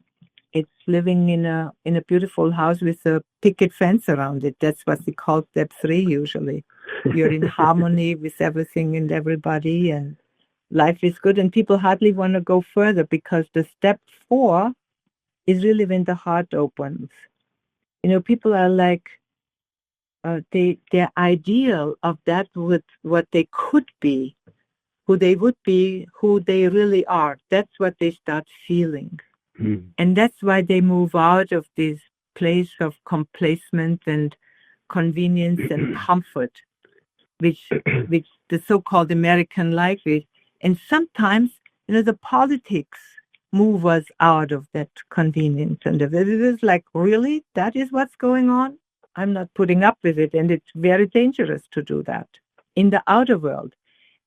it's living in a beautiful house with a picket fence around it. That's what we call step 3 usually. You're in harmony with everything and everybody, and life is good. And people hardly want to go further, because the step 4 is really when the heart opens. People are like, their ideal of that with what they could be, who they would be, who they really are. That's what they start feeling. And that's why they move out of this place of complacement and convenience and comfort, which the so-called American life is. And sometimes, the politics move us out of that convenience. And it is like, really? That is what's going on? I'm not putting up with it. And it's very dangerous to do that in the outer world.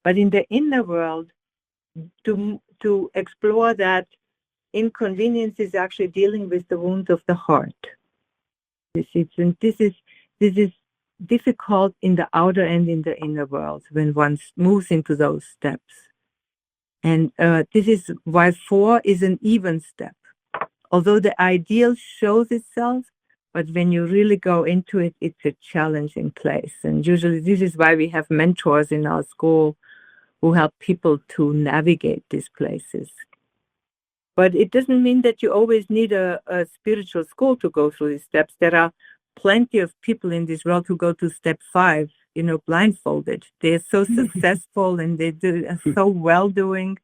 But in the inner world, to explore that inconvenience is actually dealing with the wound of the heart. This is difficult in the outer and in the inner world when one moves into those steps. And this is why 4 is an even step. Although the ideal shows itself, but when you really go into it, it's a challenging place. And usually this is why we have mentors in our school who help people to navigate these places. But it doesn't mean that you always need a spiritual school to go through these steps. There are plenty of people in this world who go to step 5, blindfolded. They're so successful, and they are so well doing.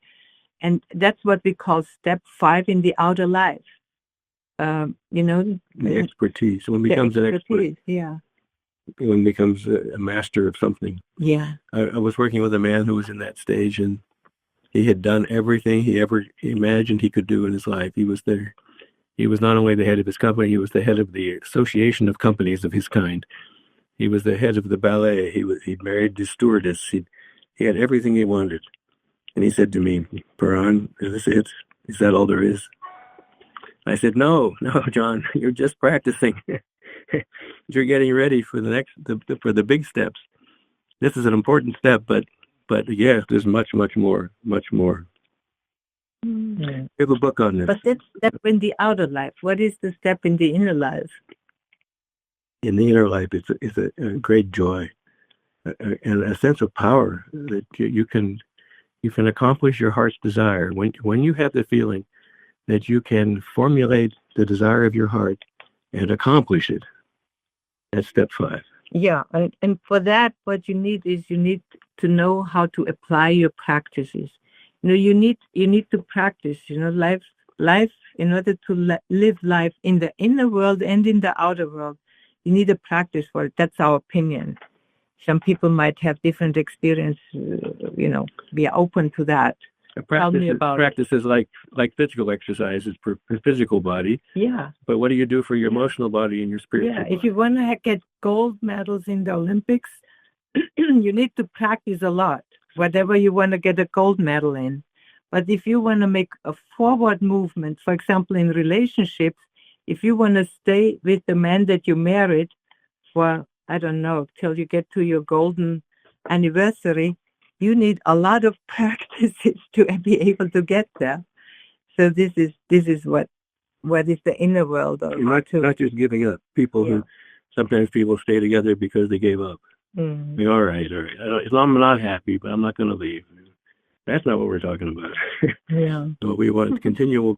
And that's what we call step 5 in the outer life. The expertise. When it becomes an expert. Yeah. When it becomes a master of something. Yeah. I was working with a man who was in that stage, and he had done everything he ever imagined he could do in his life. He was there. He was not only the head of his company, he was the head of the association of companies of his kind. He was the head of the ballet. He'd married the stewardess. He had everything he wanted. And he said to me, "Paran, is this it? Is that all there is?" I said, No, John, you're just practicing. You're getting ready for for the big steps. This is an important step, but yes, there's much, much more, much more. We have a book on this. But that's step in the outer life. What is the step in the inner life? In the inner life, it's a great joy and a sense of power that you can accomplish your heart's desire. When you have the feeling that you can formulate the desire of your heart and accomplish it, that's step 5. Yeah, and for that, what you need to know how to apply your practices. You need to practice. Life in order to live life in the inner world and in the outer world. You need a practice for it. That's our opinion. Some people might have different experience. We are open to that. Practices like physical exercises for physical body. Yeah. But what do you do for your emotional body and your spiritual body? If you want to get gold medals in the Olympics, you need to practice a lot, whatever you want to get a gold medal in. But if you want to make a forward movement, for example, in relationships, if you want to stay with the man that you married for, I don't know, till you get to your golden anniversary, you need a lot of practices to be able to get there. So this is what is the inner world. Not just giving up. Sometimes people stay together because they gave up. Mm. All right. As long as I'm not happy, but I'm not going to leave. That's not what we're talking about. Yeah. So we want continual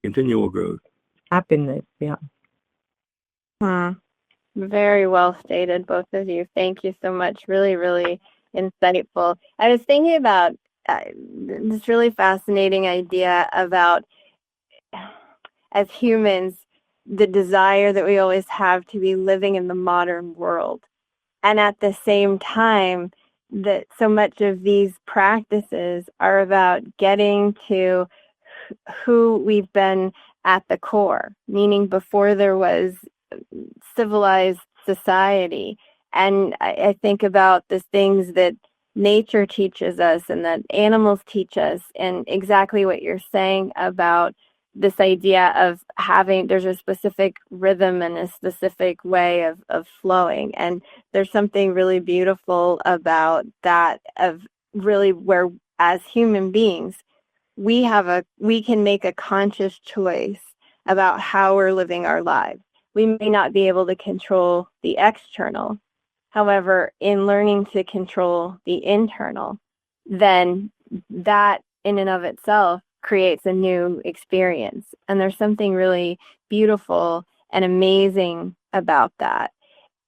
growth. Happiness, yeah. Very well stated, both of you. Thank you so much. Really, really insightful. I was thinking about this really fascinating idea about, as humans, the desire that we always have to be living in the modern world. And at the same time, that so much of these practices are about getting to who we've been at the core, meaning before there was civilized society. And I think about the things that nature teaches us and that animals teach us, and exactly what you're saying about this idea of having, there's a specific rhythm and a specific way of flowing. And there's something really beautiful about that, of really where as human beings, we can make a conscious choice about how we're living our lives. We may not be able to control the external. However, in learning to control the internal, then that in and of itself creates a new experience. And there's something really beautiful and amazing about that.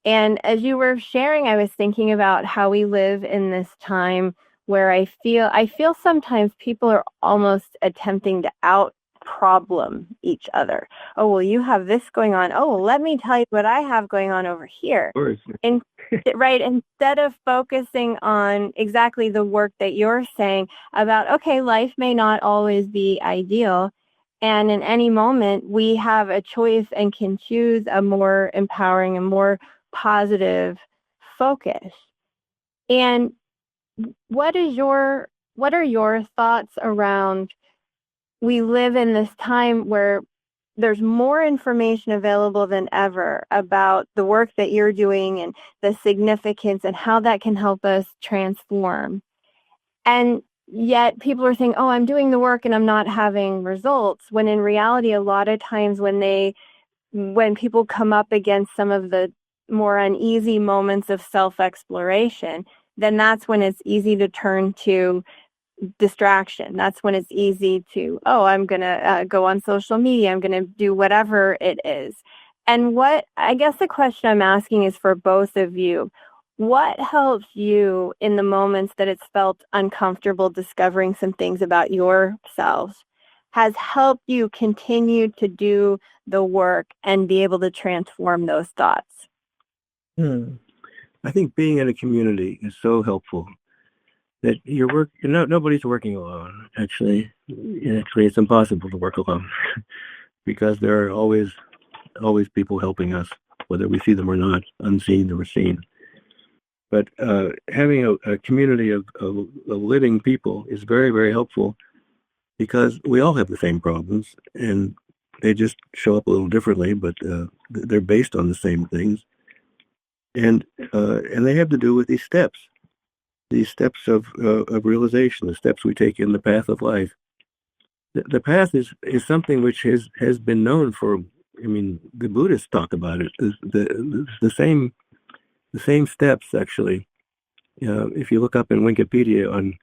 And as you were sharing, I was thinking about how we live in this time where I feel sometimes people are almost attempting to out problem each other. Oh, well, you have this going on. Oh, well, let me tell you what I have going on over here. Of course. And right, instead of focusing on exactly the work that you're saying about, okay, life may not always be ideal, and in any moment we have a choice and can choose a more empowering and more positive focus. And what are your thoughts around, we live in this time where there's more information available than ever about the work that you're doing and the significance and how that can help us transform. And yet people are saying, oh, I'm doing the work and I'm not having results, when in reality, a lot of times when people come up against some of the more uneasy moments of self-exploration, then that's when it's easy to turn to distraction. That's when it's easy to, oh, I'm going to go on social media. I'm going to do whatever it is. And what I guess the question I'm asking is for both of you. What helps you in the moments that it's felt uncomfortable discovering some things about yourselves has helped you continue to do the work and be able to transform those thoughts? I think being in a community is so helpful. That nobody's working alone. Actually, it's impossible to work alone because there are always people helping us, whether we see them or not, unseen or seen. But having a community of living people is very, very helpful, because we all have the same problems, and they just show up a little differently, but they're based on the same things, and they have to do with these steps of realization, the steps we take in the path of life. The path is something which has been known for. I mean, the Buddhists talk about it. The same steps, actually. If you look up in Wikipedia on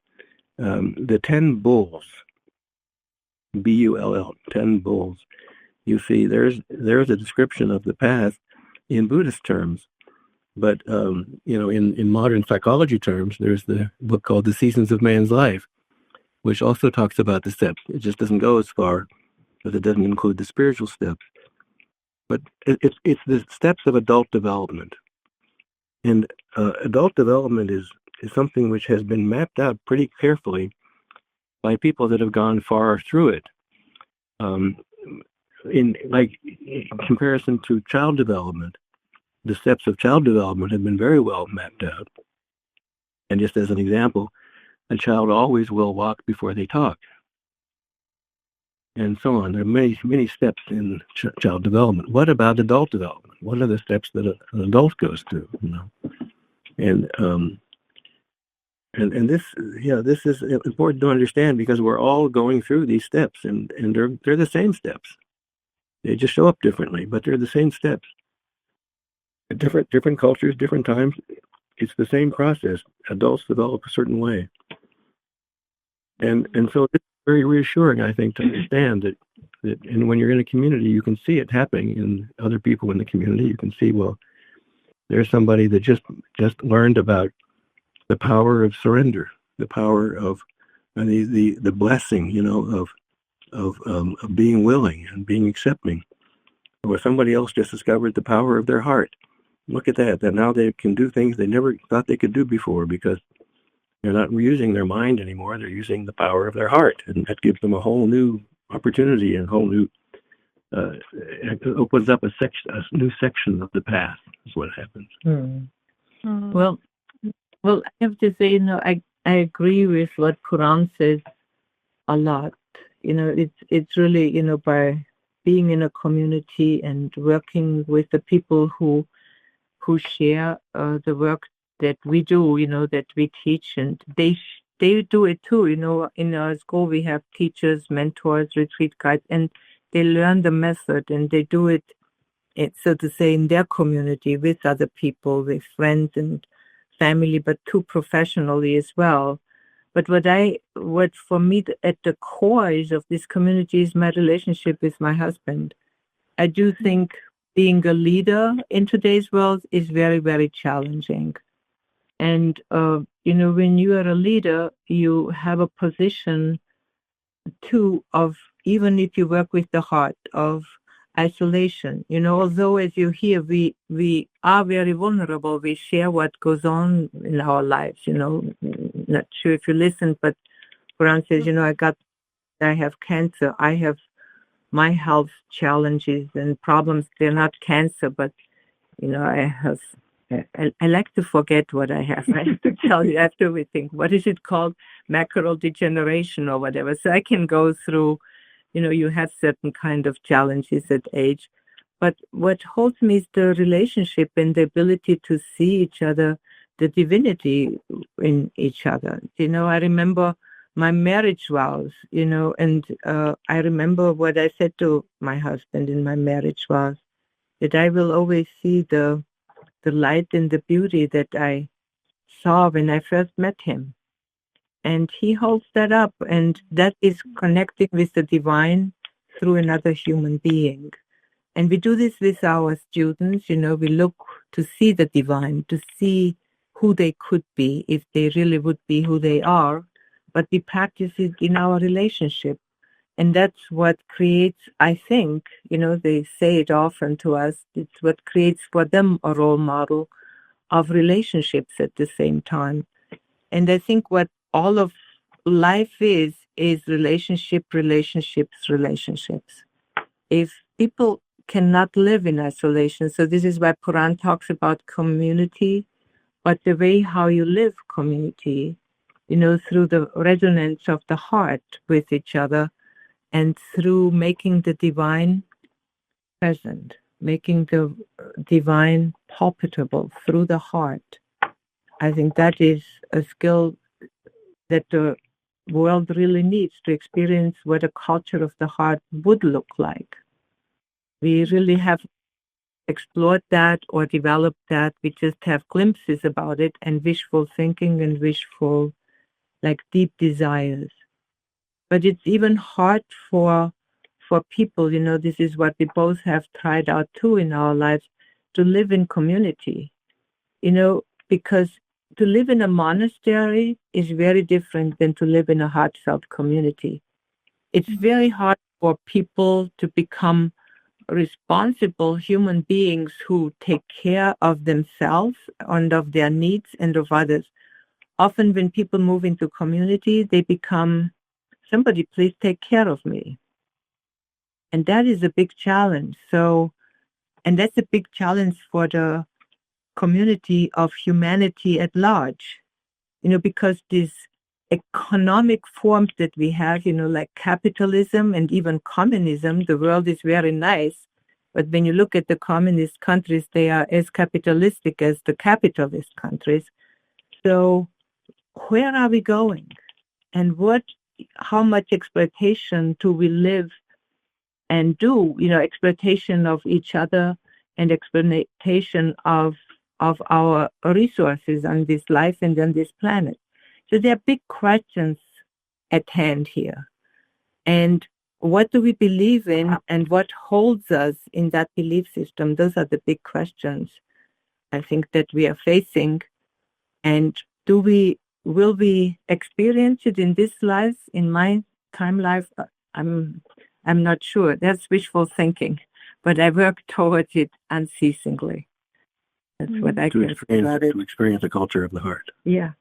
the 10 bulls, BULL, 10 bulls, you see there's a description of the path in Buddhist terms. But, in modern psychology terms, there's the book called The Seasons of Man's Life, which also talks about the steps. It just doesn't go as far, because it doesn't include the spiritual steps. But it's the steps of adult development. And adult development is something which has been mapped out pretty carefully by people that have gone far through it. In comparison to child development, the steps of child development have been very well mapped out. And just as an example, a child always will walk before they talk, and so on. There are many, many steps in child development. What about adult development? What are the steps that an adult goes through? And this is important to understand, because we're all going through these steps, and they're the same steps. They just show up differently, but they're the same steps. Different cultures, different times, it's the same process. Adults develop a certain way, and so it's very reassuring, I think, to understand that and when you're in a community, you can see it happening in other people in the community. You can see, well, there's somebody that just learned about the power of surrender, the power of the blessing, of being willing and being accepting. Or somebody else just discovered the power of their heart. Look at that now they can do things they never thought they could do before, because They're not using their mind anymore. They're using the power of their heart, and that gives them a whole new opportunity and a whole new. It opens up a new section of the path. Is what happens. Well, I have to say, I agree with what Puran says a lot. It's really, by being in a community and working with the people who share the work that we do, that we teach, and they do it too. In our school we have teachers, mentors, retreat guides, and they learn the method and they do it, so to say, in their community with other people, with friends and family, but too professionally as well. But what for me at the core is of this community is my relationship with my husband. I do think being a leader in today's world is very, very challenging. And, when you are a leader, you have a position too of, even if you work with the heart, of isolation. Although as you hear, we are very vulnerable. We share what goes on in our lives, not sure if you listen, but Puran says, I have cancer. I have my health challenges and problems. They're not cancer, but, I like to forget what I have. I have to tell you after we think, what is it called? Macular degeneration or whatever. So I can go through, you have certain kind of challenges at age. But what holds me is the relationship and the ability to see each other, the divinity in each other. I remember my marriage vows, and I remember what I said to my husband in my marriage vows, that I will always see the light and the beauty that I saw when I first met him. And he holds that up, and that is connecting with the divine through another human being. And we do this with our students, we look to see the divine, to see who they could be if they really would be who they are, but we practice it in our relationship. And that's what creates, I think, they say it often to us, it's what creates for them a role model of relationships at the same time. And I think what all of life is relationships. If people cannot live in isolation, so this is why Puran talks about community, but the way how you live community, through the resonance of the heart with each other, and through making the divine present, making the divine palpable through the heart. I think that is a skill that the world really needs to experience what a culture of the heart would look like. We really have explored that or developed that. We just have glimpses about it and wishful thinking and wishful, deep desires. But it's even hard for people, this is what we both have tried out too in our lives, to live in community, because to live in a monastery is very different than to live in a heartfelt community. It's very hard for people to become responsible human beings who take care of themselves and of their needs and of others. Often when people move into community, they become, somebody please take care of me. And that is a big challenge. And that's a big challenge for the community of humanity at large, because these economic forms that we have, like capitalism and even communism, the world is very nice. But when you look at the communist countries, they are as capitalistic as the capitalist countries. So where are we going? And how much exploitation do we live and do, exploitation of each other and exploitation of our resources on this life and on this planet. So there are big questions at hand here. And what do we believe in and what holds us in that belief system? Those are the big questions I think that we are facing. And will we experience it in this life, in my time life? I'm not sure. That's wishful thinking, but I work towards it unceasingly. That's what I can say about it. To experience the culture of the heart. Yeah.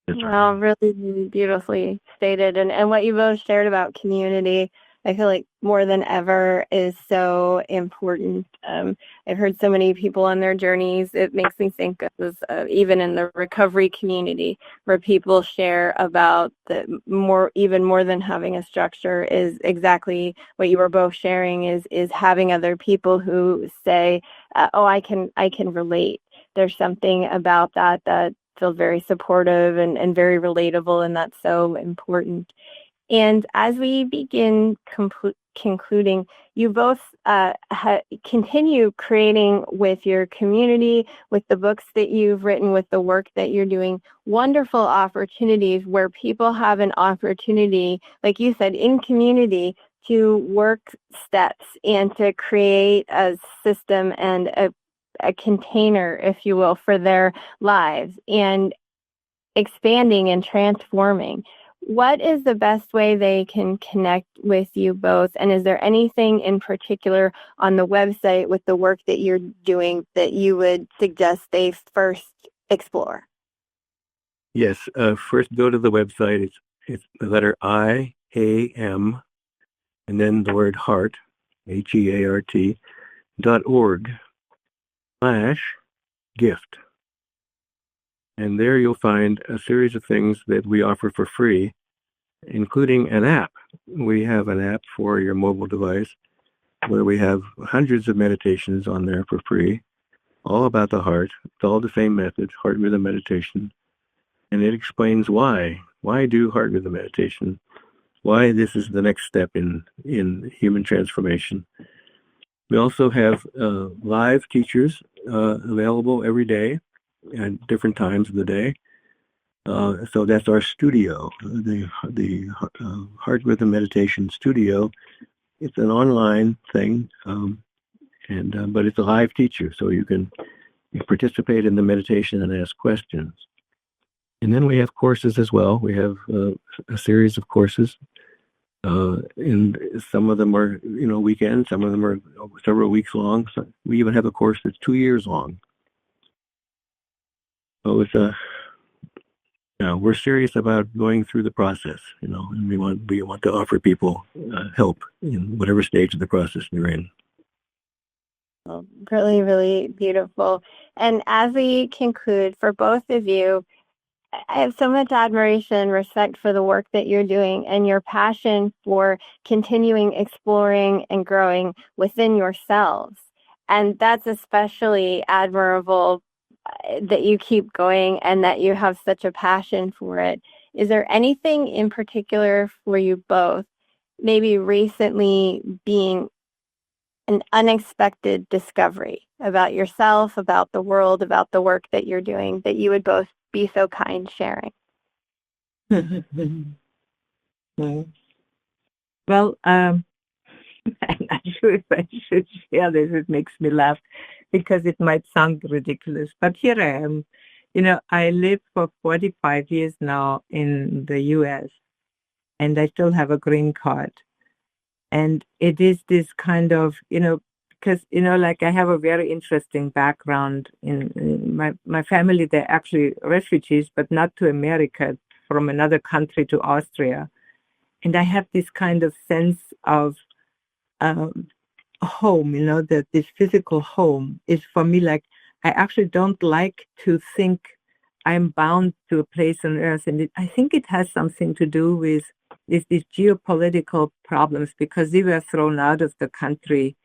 That's right. Well, really beautifully stated. And what you both shared about community, I feel like more than ever is so important. I've heard so many people on their journeys. It makes me think of even in the recovery community where people share about the even more than having a structure is exactly what you were both sharing is having other people who say, oh, I can relate. There's something about that feel very supportive and very relatable, and that's so important. And as we begin concluding, you both continue creating with your community, with the books that you've written, with the work that you're doing, wonderful opportunities where people have an opportunity, like you said, in community to work steps and to create a system and a container, if you will, for their lives and expanding and transforming. What is the best way they can connect with you both? And is there anything in particular on the website with the work that you're doing that you would suggest they first explore? Yes. First, go to the website. It's the letter IAM, and then the word heart, HEART.org/gift. And there you'll find a series of things that we offer for free, including an app. We have an app for your mobile device where we have hundreds of meditations on there for free, all about the heart. It's all the same method, heart rhythm meditation. And it explains why. Why do heart rhythm meditation? Why this is the next step in human transformation. We also have live teachers available every day at different times of the day. So that's our studio, the Heart Rhythm Meditation Studio. It's an online thing, but it's a live teacher, so you can participate in the meditation and ask questions. And then we have courses as well. We have a series of courses. And some of them are, weekends. Some of them are several weeks long. So we even have a course that's 2 years long. So it's we're serious about going through the process, and we want to offer people help in whatever stage of the process they're in. Well, really, really beautiful. And as we conclude, for both of you, I have so much admiration and respect for the work that you're doing and your passion for continuing exploring and growing within yourselves. And that's especially admirable that you keep going and that you have such a passion for it. Is there anything in particular for you both, maybe recently being an unexpected discovery about yourself, about the world, about the work that you're doing, that you would both be so kind sharing? Well, I'm not sure if I should share this. It makes me laugh because it might sound ridiculous, but here I am. I lived for 45 years now in the U.S., and I still have a green card. And it is this kind of, because, like I have a very interesting background in my family. They're actually refugees, but not to America, from another country to Austria. And I have this kind of sense of home, that this physical home is for me like, I actually don't like to think I'm bound to a place on earth. And I think it has something to do with these geopolitical problems, because we were thrown out of the country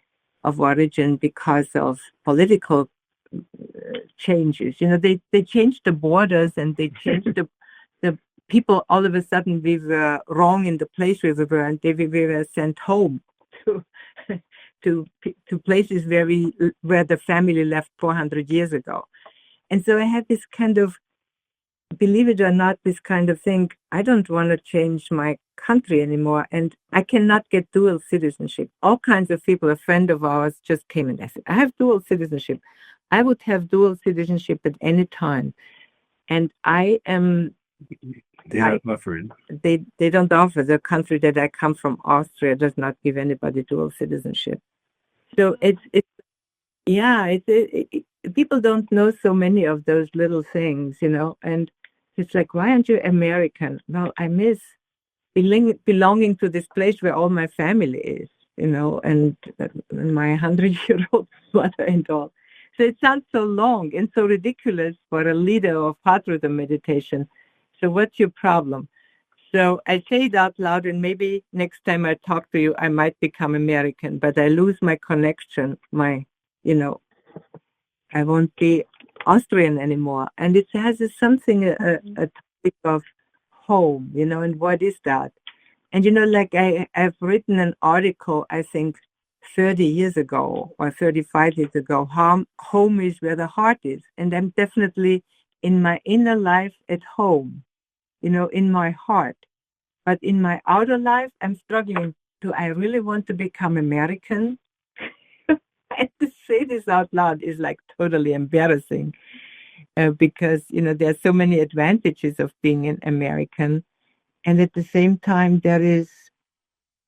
of origin because of political changes. They changed the borders and they changed the people. All of a sudden, we were wrong in the place we were, and we were sent home to places where the family left 400 years ago. And so I had this kind of, believe it or not, this kind of thing. I don't want to change my country anymore, and I cannot get dual citizenship. All kinds of people, a friend of ours just came and said, I have dual citizenship. I would have dual citizenship at any time. And I am... They don't offer it. They don't offer. The country that I come from, Austria, does not give anybody dual citizenship. So people don't know so many of those little things, and It's like, why aren't you American? Well, I miss belonging to this place where all my family is, and my 100-year-old mother and all. So it sounds so long and so ridiculous for a leader of heart rhythm meditation. So what's your problem? So I say it out loud, and maybe next time I talk to you, I might become American, but I lose my connection, I won't be Austrian anymore. And it has something, a topic of home, and what is that? And, like I've written an article, I think, 30 years ago or 35 years ago, home is where the heart is. And I'm definitely in my inner life at home, in my heart. But in my outer life, I'm struggling. Do I really want to become American? And to say this out loud is like totally embarrassing because, there are so many advantages of being an American. And at the same time, there is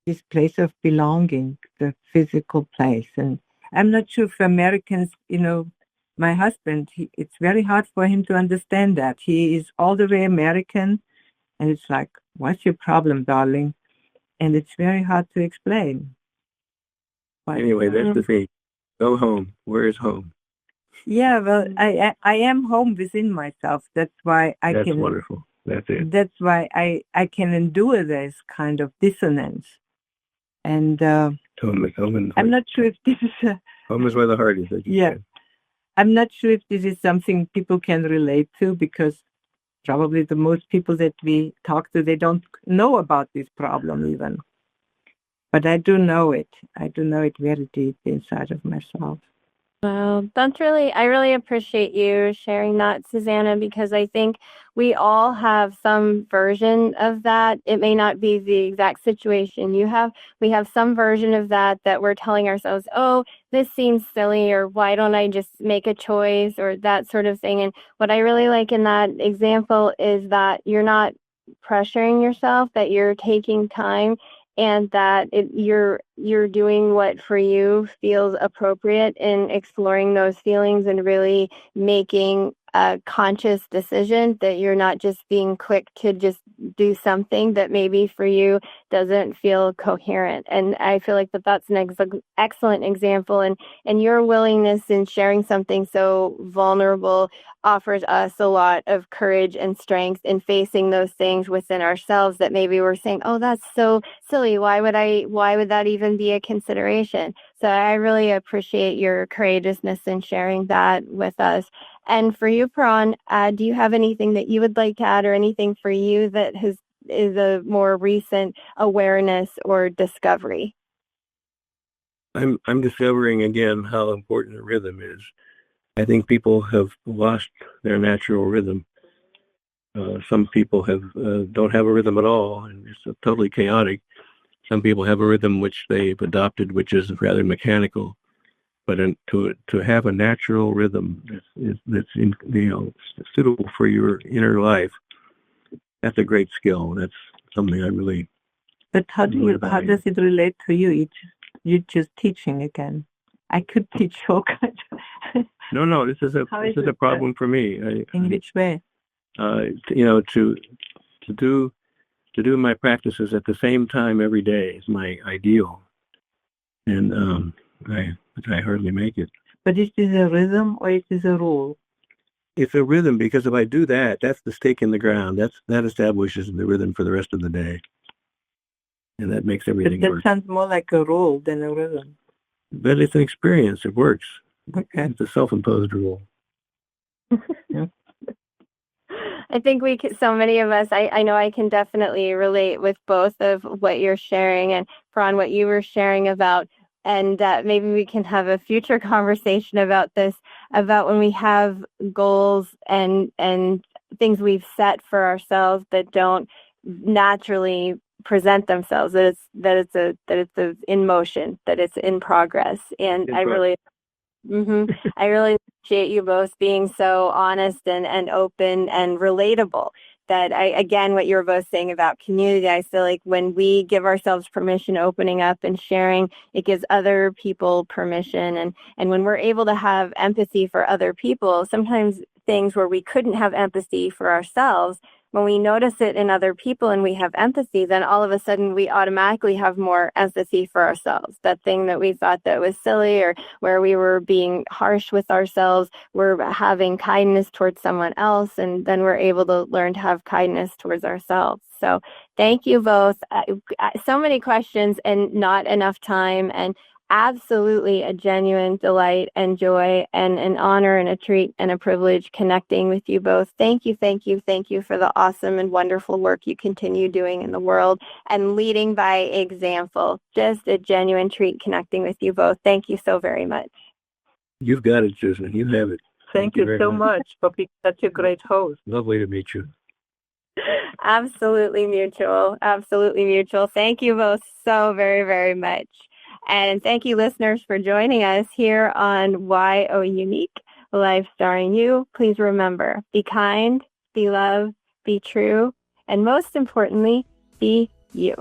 this place of belonging, the physical place. And I'm not sure if Americans, my husband, it's very hard for him to understand that. He is all the way American. And it's like, what's your problem, darling? And it's very hard to explain. But, anyway, that's the thing. Go home. Where is home? Yeah, well, I am home within myself. That's why That's wonderful. That's it. That's why I can endure this kind of dissonance. And I'm not sure if this is home is where the heart is. Yeah. I'm not sure if this is something people can relate to, because probably the most people that we talk to, they don't know about this problem even. But I do know it. I do know it very deep inside of myself. Well, I really appreciate you sharing that, Susanna, because I think we all have some version of that. It may not be the exact situation you have. We have some version of that we're telling ourselves, oh, this seems silly, or why don't I just make a choice, or that sort of thing. And what I really like in that example is that you're not pressuring yourself, that you're taking time, and that you're doing what for you feels appropriate in exploring those feelings and really making a conscious decision, that you're not just being quick to just do something that maybe for you doesn't feel coherent. And I feel like that's an excellent example, and your willingness in sharing something so vulnerable offers us a lot of courage and strength in facing those things within ourselves that maybe we're saying, oh, that's so silly. Why would that even be a consideration? So I really appreciate your courageousness in sharing that with us. And for you, Paran, do you have anything that you would like to add, or anything for you that is a more recent awareness or discovery? I'm discovering again how important a rhythm is. I think people have lost their natural rhythm. Some people don't have a rhythm at all, and it's totally chaotic. Some people have a rhythm which they've adopted, which is rather mechanical. But to have a natural rhythm that's suitable for your inner life, that's a great skill. That's something I really. But how does it relate to you? You're just teaching again. I could teach all kinds. No. This is a problem for me. In which way? To do my practices at the same time every day is my ideal, and I hardly make it. But is this a rhythm or is this a rule? It's a rhythm, because if I do that, that's the stake in the ground. That establishes the rhythm for the rest of the day, and that makes everything work. But that sounds more like a rule than a rhythm. But it's an experience. It works. Okay. It's a self-imposed rule. I think so many of us, I know I can definitely relate with both of what you're sharing, and Paran, what you were sharing about, and maybe we can have a future conversation about this, about when we have goals and things we've set for ourselves that don't naturally present themselves, that it's in motion, that it's in progress. And I really appreciate you both being so honest and open and relatable. That again, what you were both saying about community, I feel like when we give ourselves permission, opening up and sharing, it gives other people permission. And when we're able to have empathy for other people, sometimes things where we couldn't have empathy for ourselves, when we notice it in other people and we have empathy, then all of a sudden we automatically have more empathy for ourselves. That thing that we thought that was silly or where we were being harsh with ourselves, we're having kindness towards someone else, and then we're able to learn to have kindness towards ourselves. So thank you both. So many questions and not enough time, and absolutely a genuine delight and joy and an honor and a treat and a privilege connecting with you both. Thank you, thank you, thank you for the awesome and wonderful work you continue doing in the world and leading by example. Just a genuine treat connecting with you both. Thank you so very much. You've got it, Susan. You have it. Thank you so much for being such a great host. Lovely to meet you. Absolutely mutual. Absolutely mutual. Thank you both so very, very much. And thank you, listeners, for joining us here on Why Oh Unique, Life Starring You. Please remember, be kind, be loved, be true, and most importantly, be you.